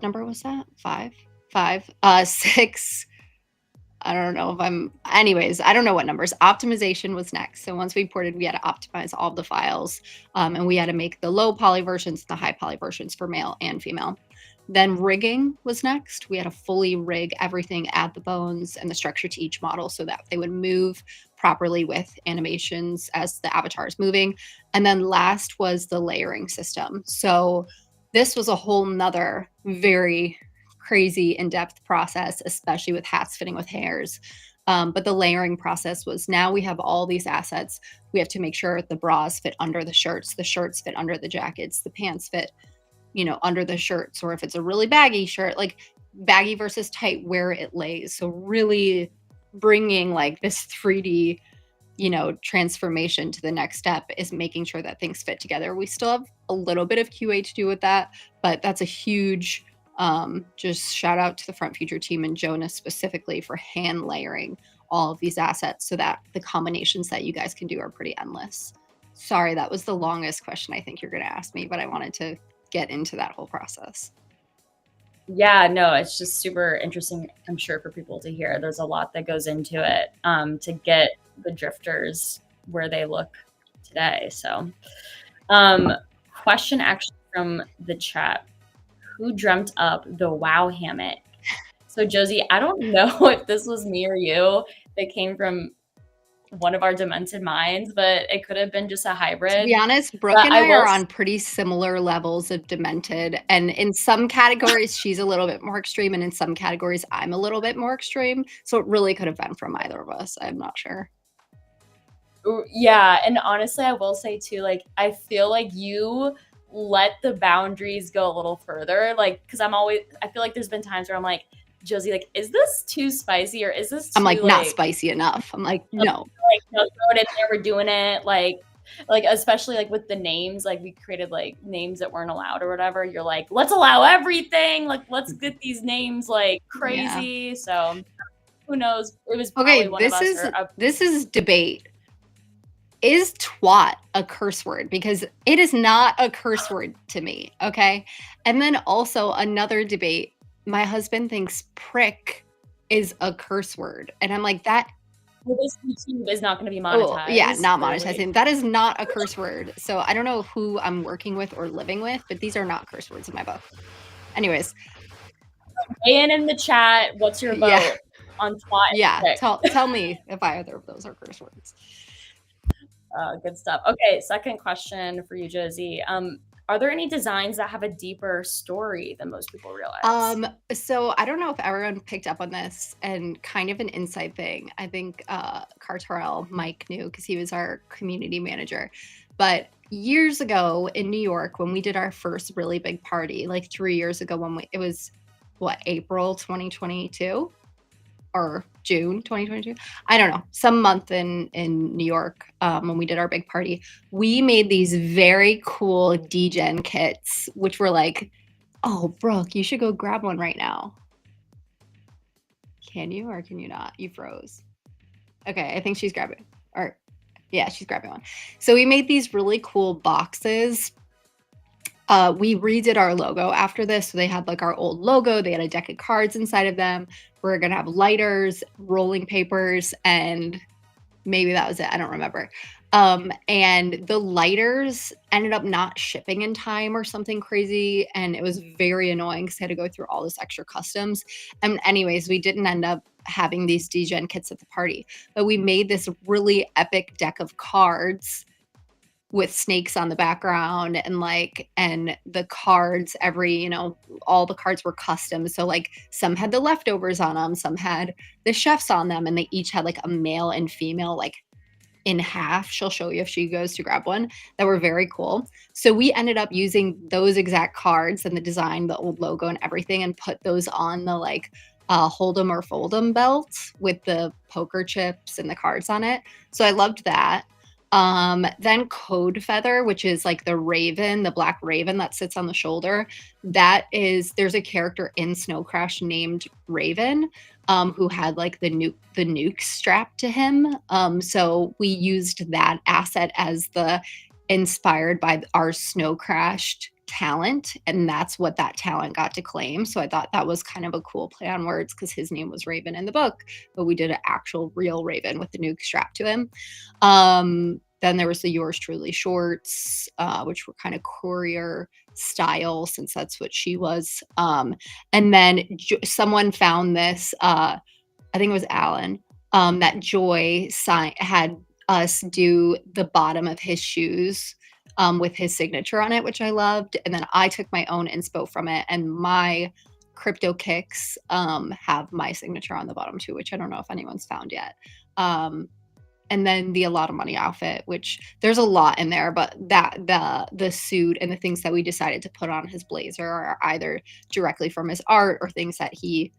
number was that? 5? 6. I don't know if anyways, I don't know what numbers. Optimization was next. So once we ported, we had to optimize all the files, and we had to make the low poly versions and the high poly versions for male and female. Then rigging was next. We had to fully rig everything, add the bones and the structure to each model so that they would move properly with animations as the avatar is moving. And then last was the layering system. So this was a whole nother very crazy in-depth process, especially with hats fitting with hairs. But the layering process was, now we have all these assets. We have to make sure the bras fit under the shirts fit under the jackets, the pants fit, under the shirts, or if it's a really baggy shirt, like baggy versus tight, where it lays. So really bringing like this 3D, transformation to the next step is making sure that things fit together. We still have a little bit of QA to do with that, but that's a huge just shout out to the Front Future team and Jonas specifically for hand layering all of these assets so that the combinations that you guys can do are pretty endless. Sorry, that was the longest question I think you're going to ask me, but I wanted to get into that whole process. Yeah, no, it's just super interesting, I'm sure, for people to hear. There's a lot that goes into it to get the drifters where they look today. So question actually from the chat. Who dreamt up the wow hammock? So Josie, I don't know if this was me or you that came from one of our Demented Minds, but it could have been just a hybrid. To be honest, Brooke But and I I are will on pretty similar levels of demented. And in some categories, she's a little bit more extreme. And in some categories, I'm a little bit more extreme. So it really could have been from either of us. I'm not sure. Yeah, and honestly, I will say too, like, I feel like you let the boundaries go a little further, like, because I feel like there's been times where I'm like, Josie, like, is this too spicy or is this too, I'm like, not spicy enough. I'm like, no. Like, no, throw it in there, we're doing it, like especially like with the names, like we created like names that weren't allowed or whatever. You're like, let's allow everything, like let's get these names like crazy. Yeah. So who knows? It was probably okay. one of us. This is debate. Is twat a curse word? Because it is not a curse word to me. Okay. And then also another debate. My husband thinks prick is a curse word. And I'm like, that. Well, this YouTube is not going to be monetized. Oh, yeah, not monetizing. That is not a curse word. So I don't know who I'm working with or living with, but these are not curse words in my book. Anyways. Weigh in the chat. What's your vote on twat? Yeah. Tell me if either of those are curse words. Good stuff. Okay, second question for you, Josie. Are there any designs that have a deeper story than most people realize? So I don't know if everyone picked up on this, and kind of an inside thing. I think Carterell, Mike knew because he was our community manager. But years ago in New York, when we did our first really big party, like 3 years ago, it was April 2022 or June 2022. I don't know, some month in New York, when we did our big party, we made these very cool degen kits, which were like, oh, Brooke, you should go grab one right now. Can you, or can you not? You froze. Okay, I think she's grabbing, or yeah, she's grabbing one. So we made these really cool boxes. We redid our logo after this. So they had like our old logo. They had a deck of cards inside of them. We're going to have lighters, rolling papers, and maybe that was it. I don't remember. And the lighters ended up not shipping in time or something crazy. And it was very annoying because I had to go through all this extra customs. And anyways, we didn't end up having these degen kits at the party, but we made this really epic deck of cards with snakes on the background, and the cards, all the cards were custom. So like some had the leftovers on them, some had the chefs on them, and they each had like a male and female, like in half. She'll show you if she goes to grab one, that were very cool. So we ended up using those exact cards and the design, the old logo and everything, and put those on the like hold 'em or fold 'em belt with the poker chips and the cards on it. So I loved that. Then Code Feather, which is like the raven, the black raven that sits on the shoulder. There's a character in Snow Crash named Raven, who had like the nuke strapped to him. So we used that asset as the inspired by our Snow Crashed talent, and that's what that talent got to claim. So I thought that was kind of a cool play on words because his name was Raven in the book, but we did an actual real Raven with the nuke strapped to him. Then there was the Yours Truly shorts, which were kind of courier style, since that's what she was. And then someone found this, I think it was Alan, that Joy had us do the bottom of his shoes with his signature on it, which I loved. And then I took my own inspo from it, and my crypto kicks have my signature on the bottom too, which I don't know if anyone's found yet. And then the A Lot of Money outfit, which there's a lot in there, but the suit and the things that we decided to put on his blazer are either directly from his art or things that he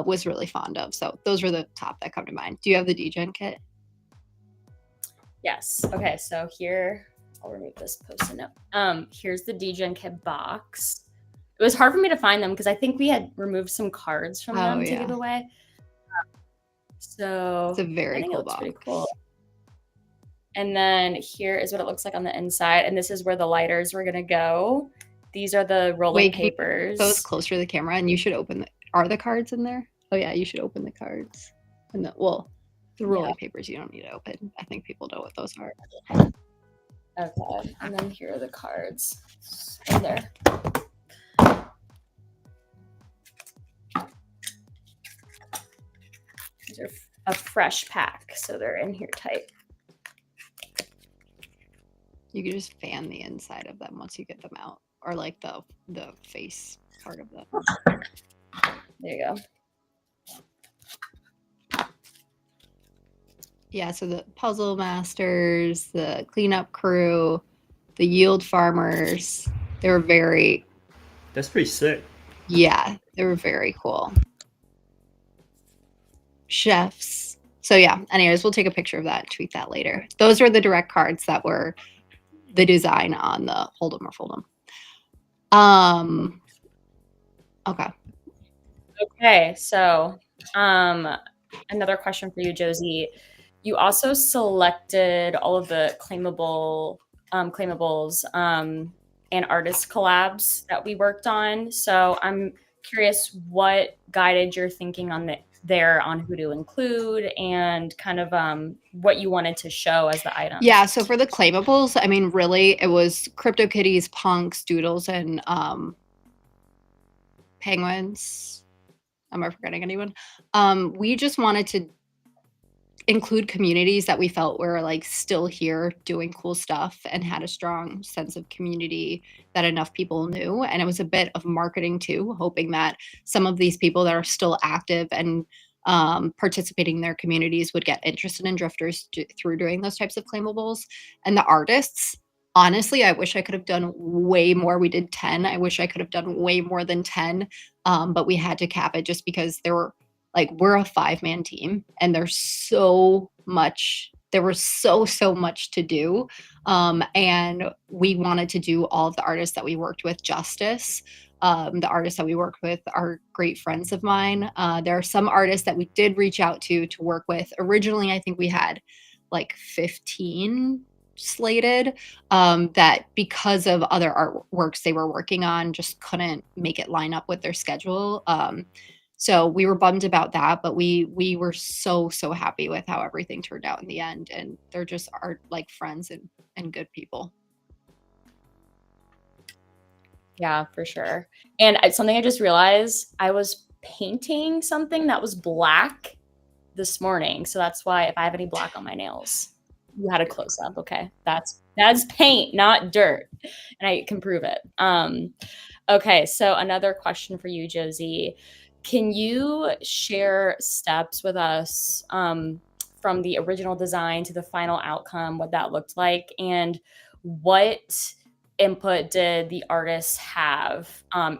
was really fond of. So those were the top that come to mind. Do you have the degen kit? Yes. Okay, so here, I'll remove this post-it note. Here's the degen kit box. It was hard for me to find them because I think we had removed some cards from them to give away. So it's a very cool box. Pretty cool. And then here is what it looks like on the inside. And this is where the lighters were going to go. These are the rolling papers. Those closer to the camera, and you should open are the cards in there? Oh yeah, you should open the cards. And the rolling papers you don't need to open. I think people know what those are. Okay. And then here are the cards in there. These are a fresh pack, so they're in here tight. You can just fan the inside of them once you get them out, or like the face part of them. There you go. Yeah, so the puzzle masters, the cleanup crew, the yield farmers, they were very, That's pretty sick. yeah, they were very cool. Chefs. So yeah, anyways, we'll take a picture of that, tweet that later. Those are the direct cards that were the design on the Hold'em or Fold'em. Okay. Okay, so another question for you, Josie. You also selected all of the claimables and artist collabs that we worked on. So I'm curious what guided your thinking on there on who to include and kind of what you wanted to show as the items. Yeah, so for the claimables, I mean, really, it was CryptoKitties, Punks, Doodles, and Penguins. Am I forgetting anyone? We just wanted to include communities that we felt were like still here doing cool stuff and had a strong sense of community that enough people knew. And it was a bit of marketing too, hoping that some of these people that are still active and participating in their communities would get interested in drifters through doing those types of claimables. And the artists, honestly, I wish I could have done way more. We did 10. I wish I could have done way more than 10, but we had to cap it just because there were like, we're a 5-man team and there's so much, there was so much to do. And we wanted to do all of the artists that we worked with justice. The artists that we worked with are great friends of mine. There are some artists that we did reach out to work with. Originally, I think we had like 15 slated, that because of other artworks they were working on just couldn't make it line up with their schedule. So we were bummed about that, but we were so happy with how everything turned out in the end, and they're just are like friends and good people. Yeah, for sure. And something I just realized, I was painting something that was black this morning, so that's why if I have any black on my nails, you had a close up. Okay, that's paint, not dirt, and I can prove it. Okay, so another question for you, Josie. Can you share steps with us from the original design to the final outcome, what that looked like, and what input did the artists have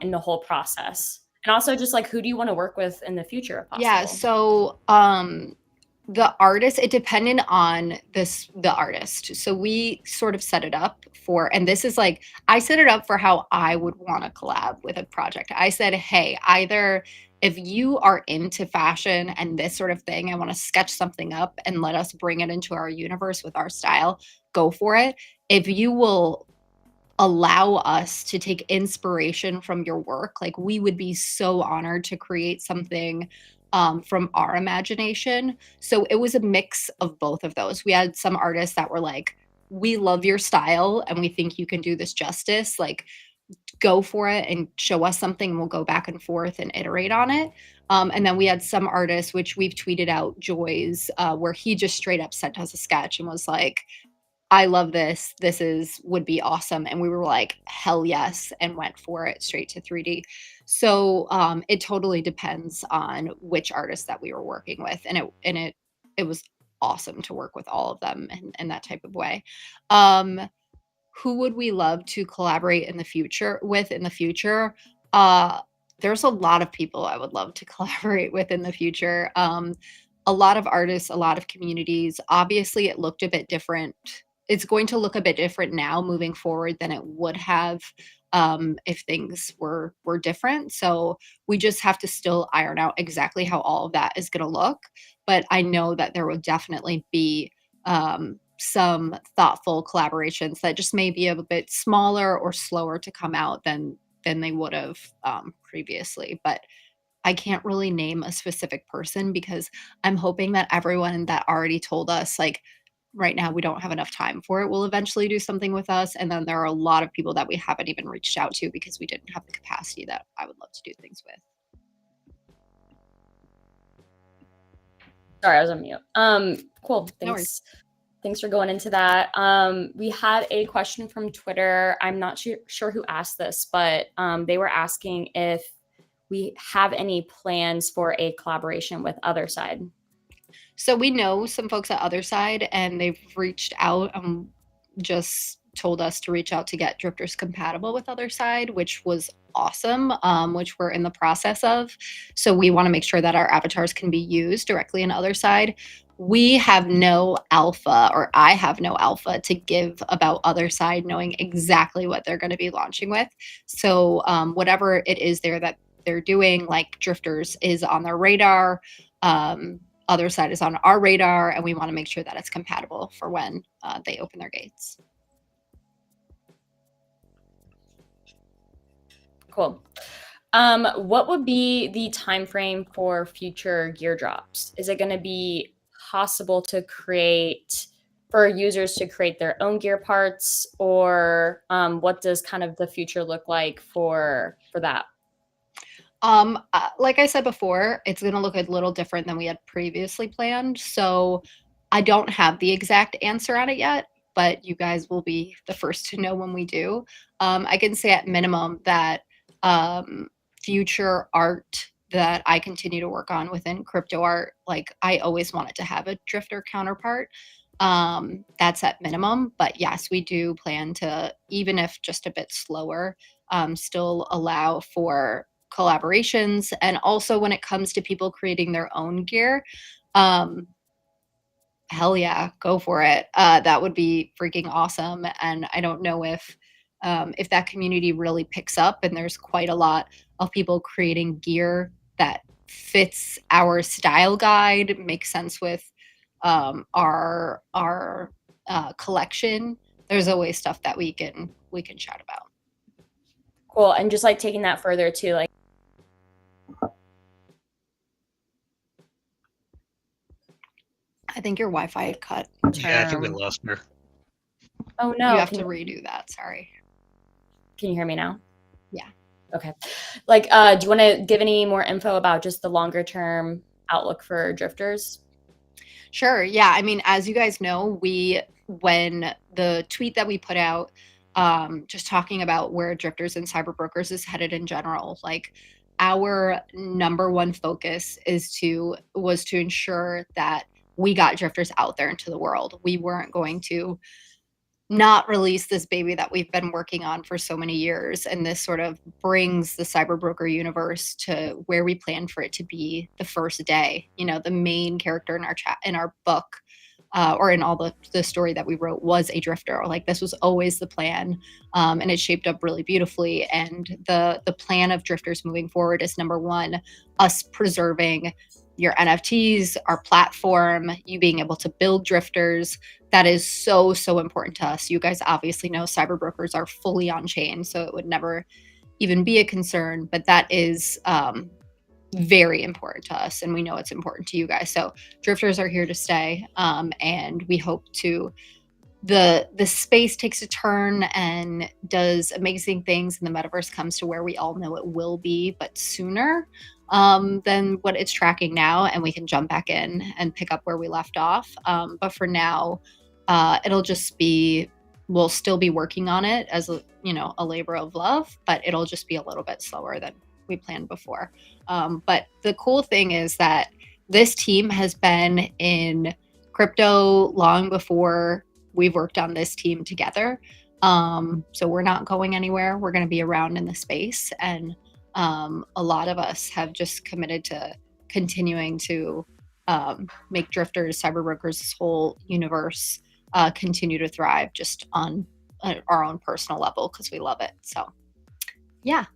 in the whole process? And also just like, who do you want to work with in the future if possible? Yeah, so the artist, it depended on the artist. So we sort of set it up for, and this is like, I set it up for how I would want to collab with a project. I said, hey, either if you are into fashion and this sort of thing, I want to sketch something up and let us bring it into our universe with our style, go for it. If you will allow us to take inspiration from your work, like we would be so honored to create something from our imagination. So it was a mix of both of those. We had some artists that were like, we love your style and we think you can do this justice. Like, go for it and show us something and we'll go back and forth and iterate on it. And then we had some artists, which we've tweeted out, Joy's, where he just straight up sent us a sketch and was like, I love this. Would be awesome. And we were like, hell yes, and went for it straight to 3D. So it totally depends on which artist that we were working with. And it was awesome to work with all of them in that type of way. Who would we love to collaborate in the future? There's a lot of people I would love to collaborate with in the future. A lot of artists, a lot of communities. Obviously, it looked a bit different. It's going to look a bit different now moving forward than it would have if things were different. So we just have to still iron out exactly how all of that is going to look. But I know that there will definitely be some thoughtful collaborations that just may be a bit smaller or slower to come out than they would have previously. But I can't really name a specific person because I'm hoping that everyone that already told us, like, right now we don't have enough time for it, will eventually do something with us. And then there are a lot of people that we haven't even reached out to because we didn't have the capacity that I would love to do things with. Sorry, I was on mute. Cool. No Thanks Thanks for going into that. We had a question from Twitter. I'm not sure who asked this, but they were asking if we have any plans for a collaboration with Otherside. So we know some folks at Otherside, and they've reached out and just told us to reach out to get drifters compatible with Otherside, which was awesome, which we're in the process of. So we want to make sure that our avatars can be used directly in Otherside. We have no alpha, or I have no alpha to give about Otherside, knowing exactly what they're going to be launching with. So whatever it is there that they're doing, like drifters is on their radar. Otherside is on our radar, and we want to make sure that it's compatible for when they open their gates. Cool. What would be the time frame for future gear drops? Is it going to be possible to create for users to create their own gear parts, or what does kind of the future look like for that? Like I said before, it's going to look a little different than we had previously planned. So I don't have the exact answer on it yet, but you guys will be the first to know when we do. I can say at minimum that future art that I continue to work on within crypto art, like I always wanted to have a drifter counterpart. That's at minimum, but yes, we do plan to, even if just a bit slower, still allow for collaborations. And also when it comes to people creating their own gear, hell yeah, go for it. That would be freaking awesome. And I don't know if that community really picks up, and there's quite a lot of people creating gear that fits our style guide, makes sense with our collection. There's always stuff that we can chat about. Cool. And just like taking that further too, like I think your Wi-Fi had cut. Yeah, I think we lost her. Oh no. You have to redo that. Sorry. Can you hear me now? Yeah. Okay. Like, do you want to give any more info about just the longer term outlook for drifters? Sure. Yeah. I mean, as you guys know, when the tweet that we put out, just talking about where drifters and CyberBrokers is headed in general, like our number one focus was to ensure that we got drifters out there into the world. We weren't going to not release this baby that we've been working on for so many years. And this sort of brings the cyberbroker universe to where we planned for it to be the first day. You know, the main character in our book, or in all the story that we wrote, was a drifter. Like this was always the plan. And it shaped up really beautifully. And the plan of drifters moving forward is, number one, us preserving your NFTs, our platform, you being able to build drifters. That is so, so important to us. You guys obviously know CyberBrokers are fully on chain, so it would never even be a concern, but that is very important to us, and we know it's important to you guys. So drifters are here to stay, and we hope the space takes a turn and does amazing things, and the metaverse comes to where we all know it will be, but sooner than what it's tracking now, and we can jump back in and pick up where we left off. But for now, it'll just be, we'll still be working on it as a labor of love, but it'll just be a little bit slower than we planned before. But the cool thing is that this team has been in crypto long before we've worked on this team together. So we're not going anywhere. We're going to be around in the space, and a lot of us have just committed to continuing to make drifters, CyberBrokers, this whole universe continue to thrive just on our own personal level, because we love it. So yeah,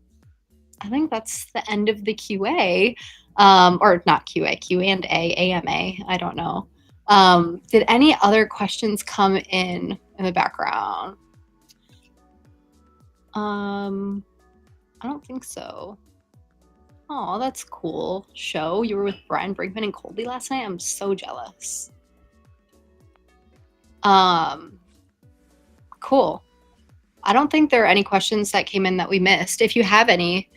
I think that's the end of the QA, or not QA, Q&A, AMA. I don't know. Did any other questions come in the background? I don't think so. Oh, that's cool. Show, you were with Brian Brinkman and Colby last night. I'm so jealous. Cool. I don't think there are any questions that came in that we missed. If you have any,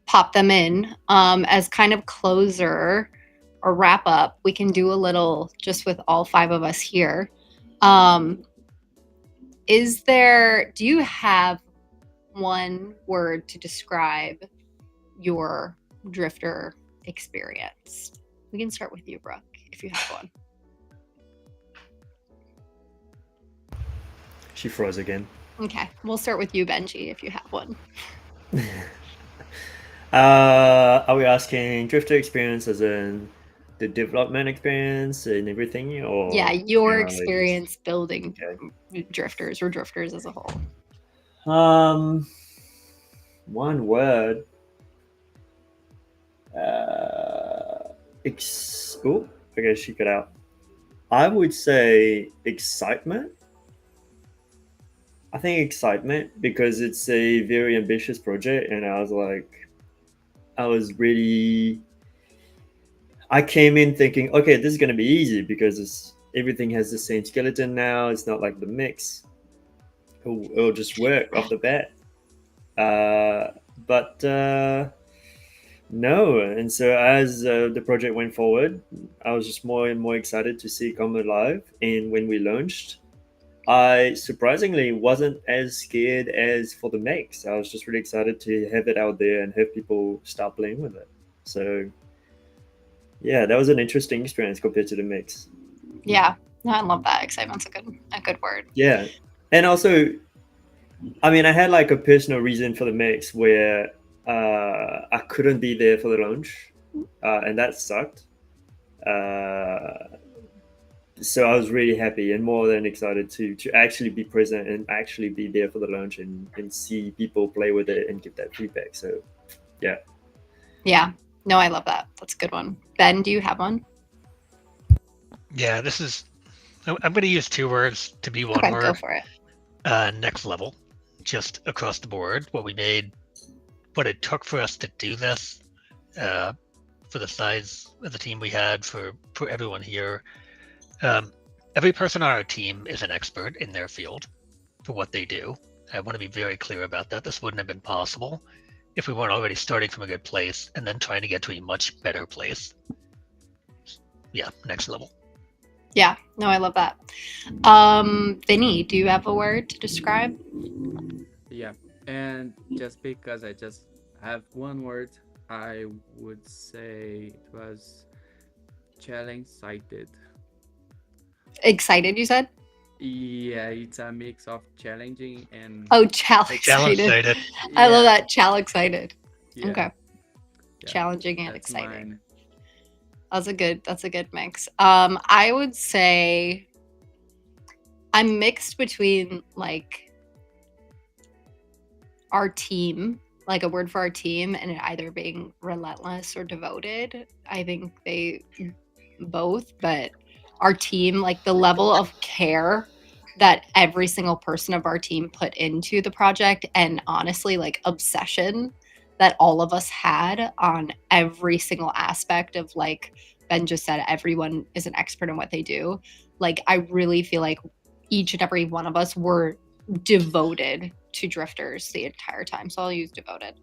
pop them in. As kind of closer or wrap up, we can do a little just with all 5 of us here. Do you have one word to describe your drifter experience? We can start with you, Brooke, if you have one. She froze again. Okay, we'll start with you, Benji, if you have one. Are we asking drifter experience as in the development experience and everything, or Yeah, your generally just- experience building Okay. drifters or drifters as a whole. One word. Okay, she cut out. I would say excitement. I think excitement because it's a very ambitious project, and I came in thinking, okay, this is gonna be easy because everything has the same skeleton now. It's not like the mix. It'll just work off the bat. But no, and so as the project went forward, I was just more and more excited to see it come alive. And when we launched, I surprisingly wasn't as scared as for the mix. I was just really excited to have it out there and have people start playing with it. So yeah, that was an interesting experience compared to the mix. Yeah, no, I love that. Excitement's a good word. Yeah, and also, I mean, I had like a personal reason for the mix where I couldn't be there for the launch, and that sucked. So I was really happy and more than excited to actually be present and actually be there for the launch and see people play with it and give that feedback. So yeah. Yeah, no, I love that. That's a good one. Ben, do you have one? Yeah, I'm going to use two words to be one Okay, word. go for it. Next level, just across the board. What it took for us to do this, for the size of the team we had, for everyone here. Every person on our team is an expert in their field for what they do. I want to be very clear about that. This wouldn't have been possible if we weren't already starting from a good place and then trying to get to a much better place. Yeah, next level. Yeah, no, I love that. Vinny, do you have a word to describe? Yeah, and just because I just have one word, I would say it was challenge-sighted. Excited, you said? Yeah, it's a mix of challenging and Oh, challenge Challenge excited. excited. I love Yeah, that. Challenge excited. yeah, Okay. yeah, Challenging and that's exciting. mine. That's a good mix. I would say I'm mixed between like our team, like a word for our team, and it either being relentless or devoted. I think they both, but our team, like the level of care that every single person of our team put into the project, and honestly, like obsession that all of us had on every single aspect of, like Ben just said, everyone is an expert in what they do. Like, I really feel like each and every one of us were devoted to drifters the entire time. So I'll use devoted.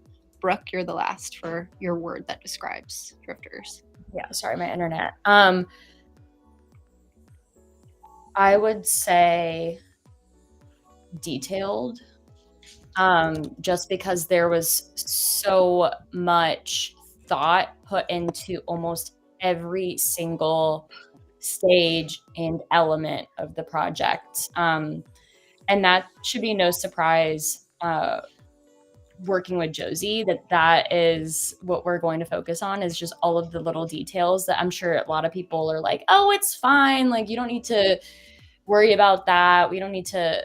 Brooke, you're the last for your word that describes drifters. Yeah, sorry, my internet. I would say detailed, just because there was so much thought put into almost every single stage and element of the project. And that should be no surprise, working with Josie, that is what we're going to focus on, is just all of the little details that I'm sure a lot of people are like, oh, it's fine. Like, you don't need to worry about that. We don't need to,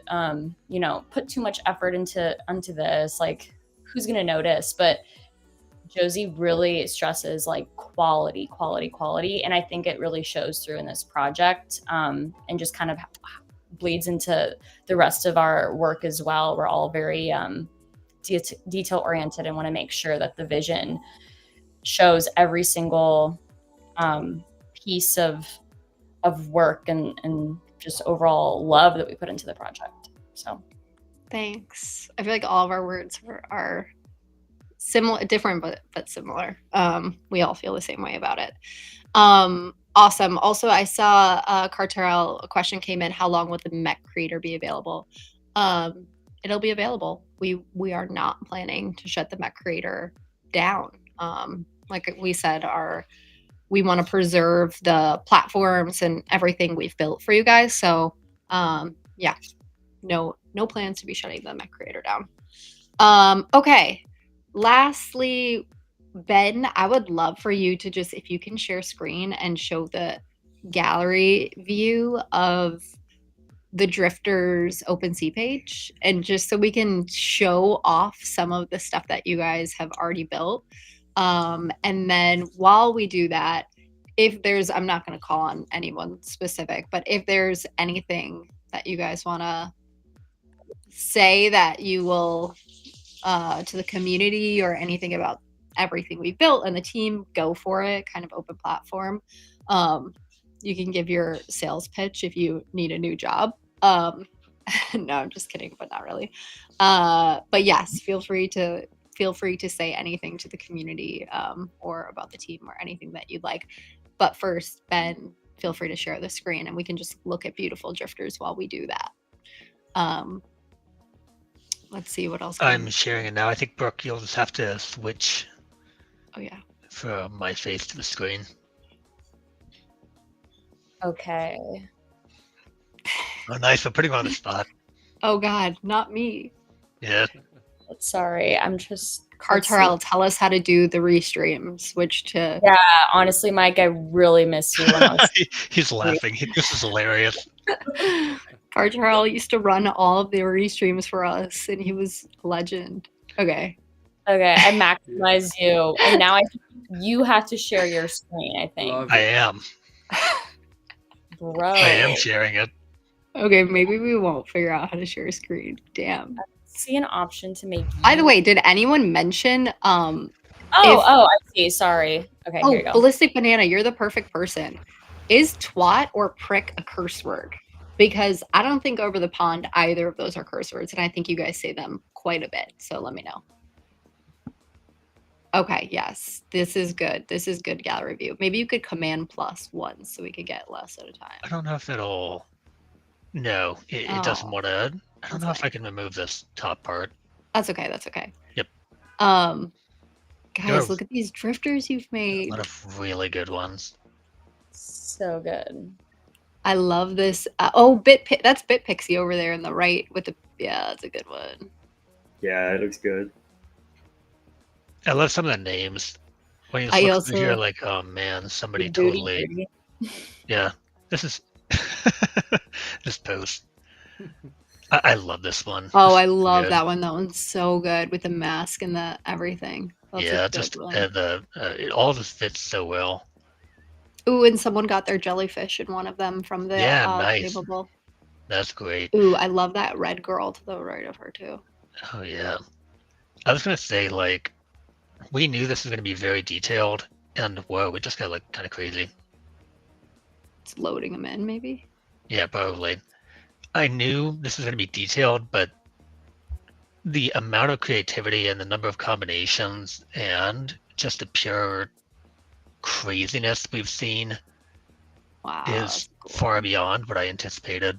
put too much effort into this. Like, who's going to notice? But Josie really stresses like quality. And I think it really shows through in this project, and just kind of bleeds into the rest of our work as well. We're all very, detail oriented and want to make sure that the vision shows every single piece of work and just overall love that we put into the project. So thanks. I feel like all of our words are similar, different but similar. We all feel the same way about it. Awesome. Also, I saw Carterel, a question came in, how long would the mech creator be available? It'll be available. We are not planning to shut the mech creator down. Like we said, we want to preserve the platforms and everything we've built for you guys. So yeah, no plans to be shutting the mech creator down. Okay. Lastly, Ben, I would love for you to just, if you can share screen and show the gallery view of the Drifters OpenSea page, and just so we can show off some of the stuff that you guys have already built. And then while we do that, if there's, I'm not going to call on anyone specific, but if there's anything that you guys want to say that you will to the community, or anything about everything we built and the team, go for it. Kind of open platform. You can give your sales pitch if you need a new job. No, I'm just kidding, but not really. But yes, feel free to say anything to the community, or about the team, or anything that you'd like. But first, Ben, feel free to share the screen and we can just look at beautiful drifters while we do that. Let's see what else. I'm sharing it now. I think, Brooke, you'll just have to switch. Oh yeah. From my face to the screen. Okay. Oh, nice. I'm putting on the spot. Oh God, not me. Yeah. Sorry, I'm just. Carterel, tell us how to do the restream. Switch to. Yeah, honestly, Mike, I really missed you when I was. He's laughing. This is hilarious. Carterel used to run all of the restreams for us, and he was a legend. Okay. Okay, I maximized you, and now you have to share your screen, I think. I am. Bro. I am sharing it. Okay, maybe we won't figure out how to share a screen. Damn. I see an option to make. By the way, did anyone mention Oh, I see. Sorry. Okay, here you go. Ballistic Banana, you're the perfect person. Is twat or prick a curse word? Because I don't think over the pond either of those are curse words, and I think you guys say them quite a bit. So let me know. Okay, yes, this is good. This is good gallery view. Maybe you could command +1 so we could get less at a time. I don't know if it'll. No, it doesn't want to. I don't know if I can remove this top part. That's okay. That's okay. Yep. Guys, look at these drifters you've made. A lot of really good ones. So good. I love this. That's BitPixie over there in the right with the. Yeah, that's a good one. Yeah, it looks good. I love some of the names. When you look through here, like, oh man, somebody totally. Yeah, this is this post. I love this one. Oh, I love that one. That one's so good with the mask and the everything. That's yeah, just it all just fits so well. Ooh, and someone got their jellyfish in one of them from the nice. Tablable. That's great. Ooh, I love that red girl to the right of her too. Oh yeah. I was gonna say, like, we knew this was gonna be very detailed, and whoa, it just got like kind of crazy. It's loading them in, maybe. Yeah, probably. I knew this was gonna be detailed, but the amount of creativity and the number of combinations and just the pure craziness we've seen is far beyond what I anticipated.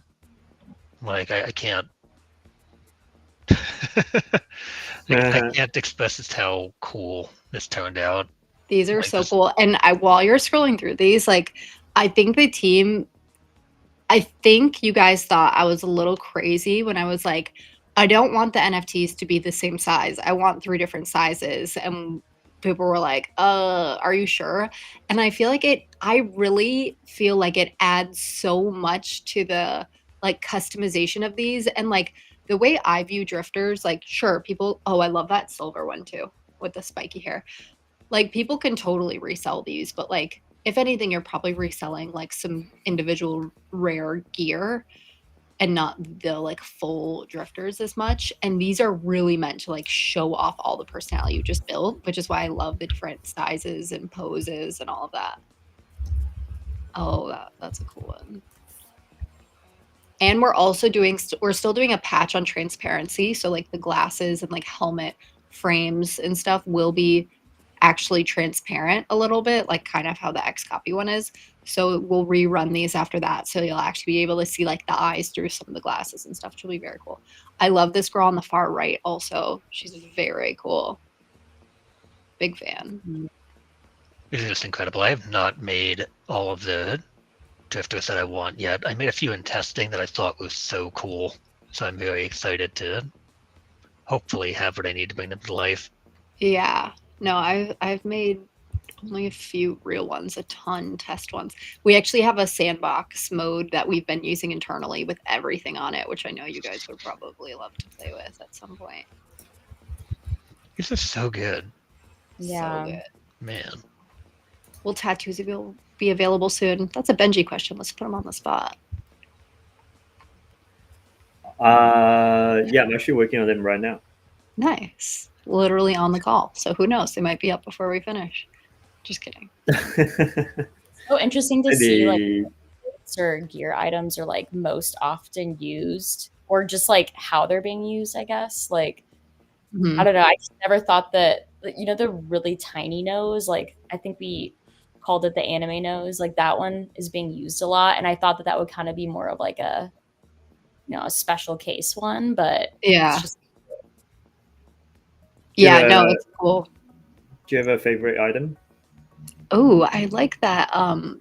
Like, I can't I can't express just how cool this turned out. These are so cool. And while you're scrolling through these, like, I think you guys thought I was a little crazy when I was like, I don't want the NFTs to be the same size. I want 3 different sizes. And people were like, are you sure? And I really feel like it adds so much to the like customization of these. And like the way I view drifters, like, sure, people, I love that silver one too with the spiky hair. Like, people can totally resell these, but like, if anything, you're probably reselling like some individual rare gear and not the like full drifters as much. And these are really meant to like show off all the personality you just built, which is why I love the different sizes and poses and all of that. Oh, that's a cool one. And we're also we're still doing a patch on transparency. So like the glasses and like helmet frames and stuff will be actually transparent a little bit, like kind of how the X copy one is. So we'll rerun these after that. So you'll actually be able to see like the eyes through some of the glasses and stuff, which will be very cool. I love this girl on the far right also. She's very cool. Big fan. It's just incredible. I have not made all of the drifters that I want yet. I made a few in testing that I thought was so cool. So I'm very excited to hopefully have what I need to bring them to life. Yeah. No, I've made only a few real ones, a ton test ones. We actually have a sandbox mode that we've been using internally with everything on it, which I know you guys would probably love to play with at some point. This is so good. Yeah. So good. Man. Will tattoos be available soon? That's a Benji question. Let's put him on the spot. Yeah, I'm actually working on them right now. Nice. Literally on the call. So who knows? They might be up before we finish. Just kidding. So interesting to see like Maybe or gear items are like most often used, or just like how they're being used, I guess. Like Mhm. I don't know. I just never thought that, you know, the really tiny nose, like I think we called it the anime nose, like that one is being used a lot. And I thought that that would kind of be more of like a, you know, a special case one, but Yeah. it's just, Yeah, no, it's cool. do you have a favorite item? Oh, I like that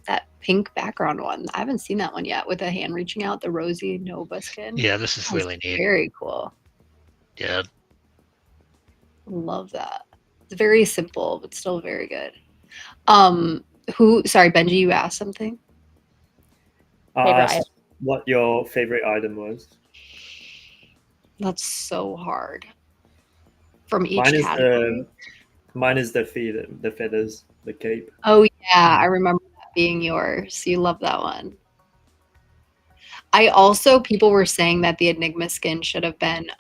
that pink background one. I haven't seen that one yet with a hand reaching out, the Rosie Nova skin. Yeah, this is That's really neat. very cool. Yeah. Love that. It's very simple, but still very good. Sorry, Benji, you asked something? I Favorite asked item. what your favorite item was. That's so hard. From each Mine is category. Mine is the feathers, the cape. Oh yeah, I remember that being yours. You love that one. I also, people were saying that the Enigma skin should have been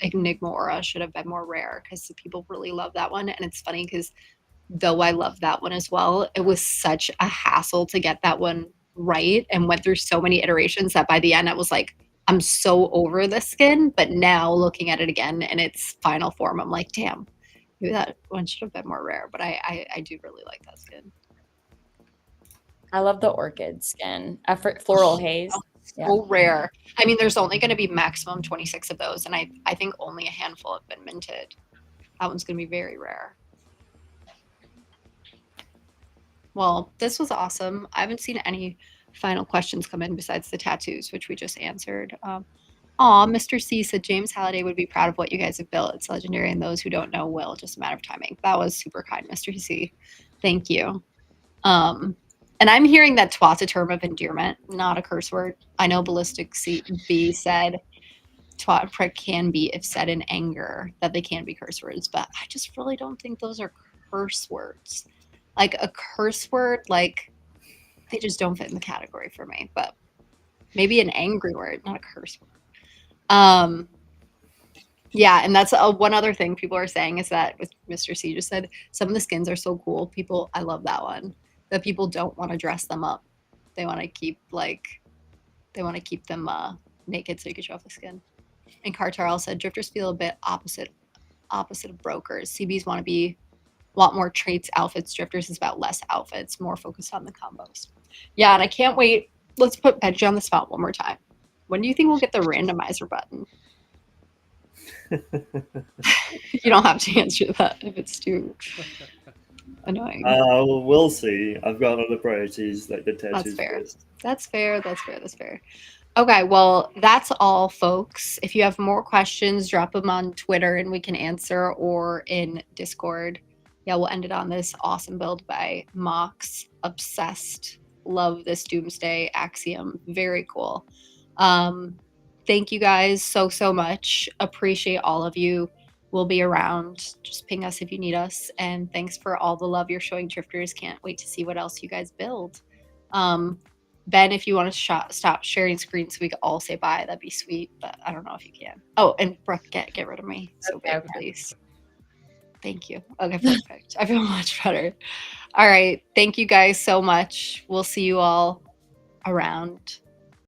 Enigma Aura should have been more rare because people really love that one. And it's funny because though I love that one as well, it was such a hassle to get that one right and went through so many iterations that by the end I was like, I'm so over this skin. But now looking at it again in its final form, I'm like, damn, maybe that one should have been more rare. But I do really like that skin. I love the orchid skin. Floral haze. So rare. I mean, there's only going to be maximum 26 of those, and I think only a handful have been minted. That one's going to be very rare. Well, this was awesome. I haven't seen any final questions come in besides the tattoos, which we just answered. Mr. C said James Halliday would be proud of what you guys have built. It's legendary, and those who don't know will. Just a matter of timing. That was super kind, Mr. C. Thank you. And I'm hearing that twat's a term of endearment, not a curse word. I know Ballistic B said twat and prick can be if said in anger, that they can be curse words, but I just really don't think those are curse words. Like a curse word, like they just don't fit in the category for me, but maybe an angry word, not a curse word. Yeah, and that's one other thing people are saying is that with Mr. C just said, some of the skins are so cool. I love that one. That people don't want to dress them up. They want to keep them naked so you can show off the skin. And Cartarl said drifters feel a bit opposite of brokers. CBs want more traits, outfits. Drifters is about less outfits, more focused on the combos. Yeah, and I can't wait. Let's put Benji on the spot one more time. When do you think we'll get the randomizer button? You don't have to answer that if it's too annoying. We'll see. I've got other priorities like the tattoos. That's fair. That's fair. Okay, well, that's all, folks. If you have more questions, drop them on Twitter and we can answer, or in Discord. Yeah, we'll end it on this awesome build by Mox. Obsessed. Love this Doomsday Axiom. Very cool. Thank you guys so much. Appreciate all of you. We'll be around. Just ping us if you need us. And thanks for all the love you're showing drifters. Can't wait to see what else you guys build. Ben, if you want to stop sharing screens so we can all say bye, that'd be sweet. But I don't know if you can. Oh, and Brooke, get rid of me. So big, please. Thank you. Okay, perfect. I feel much better. All right. Thank you guys so much. We'll see you all around.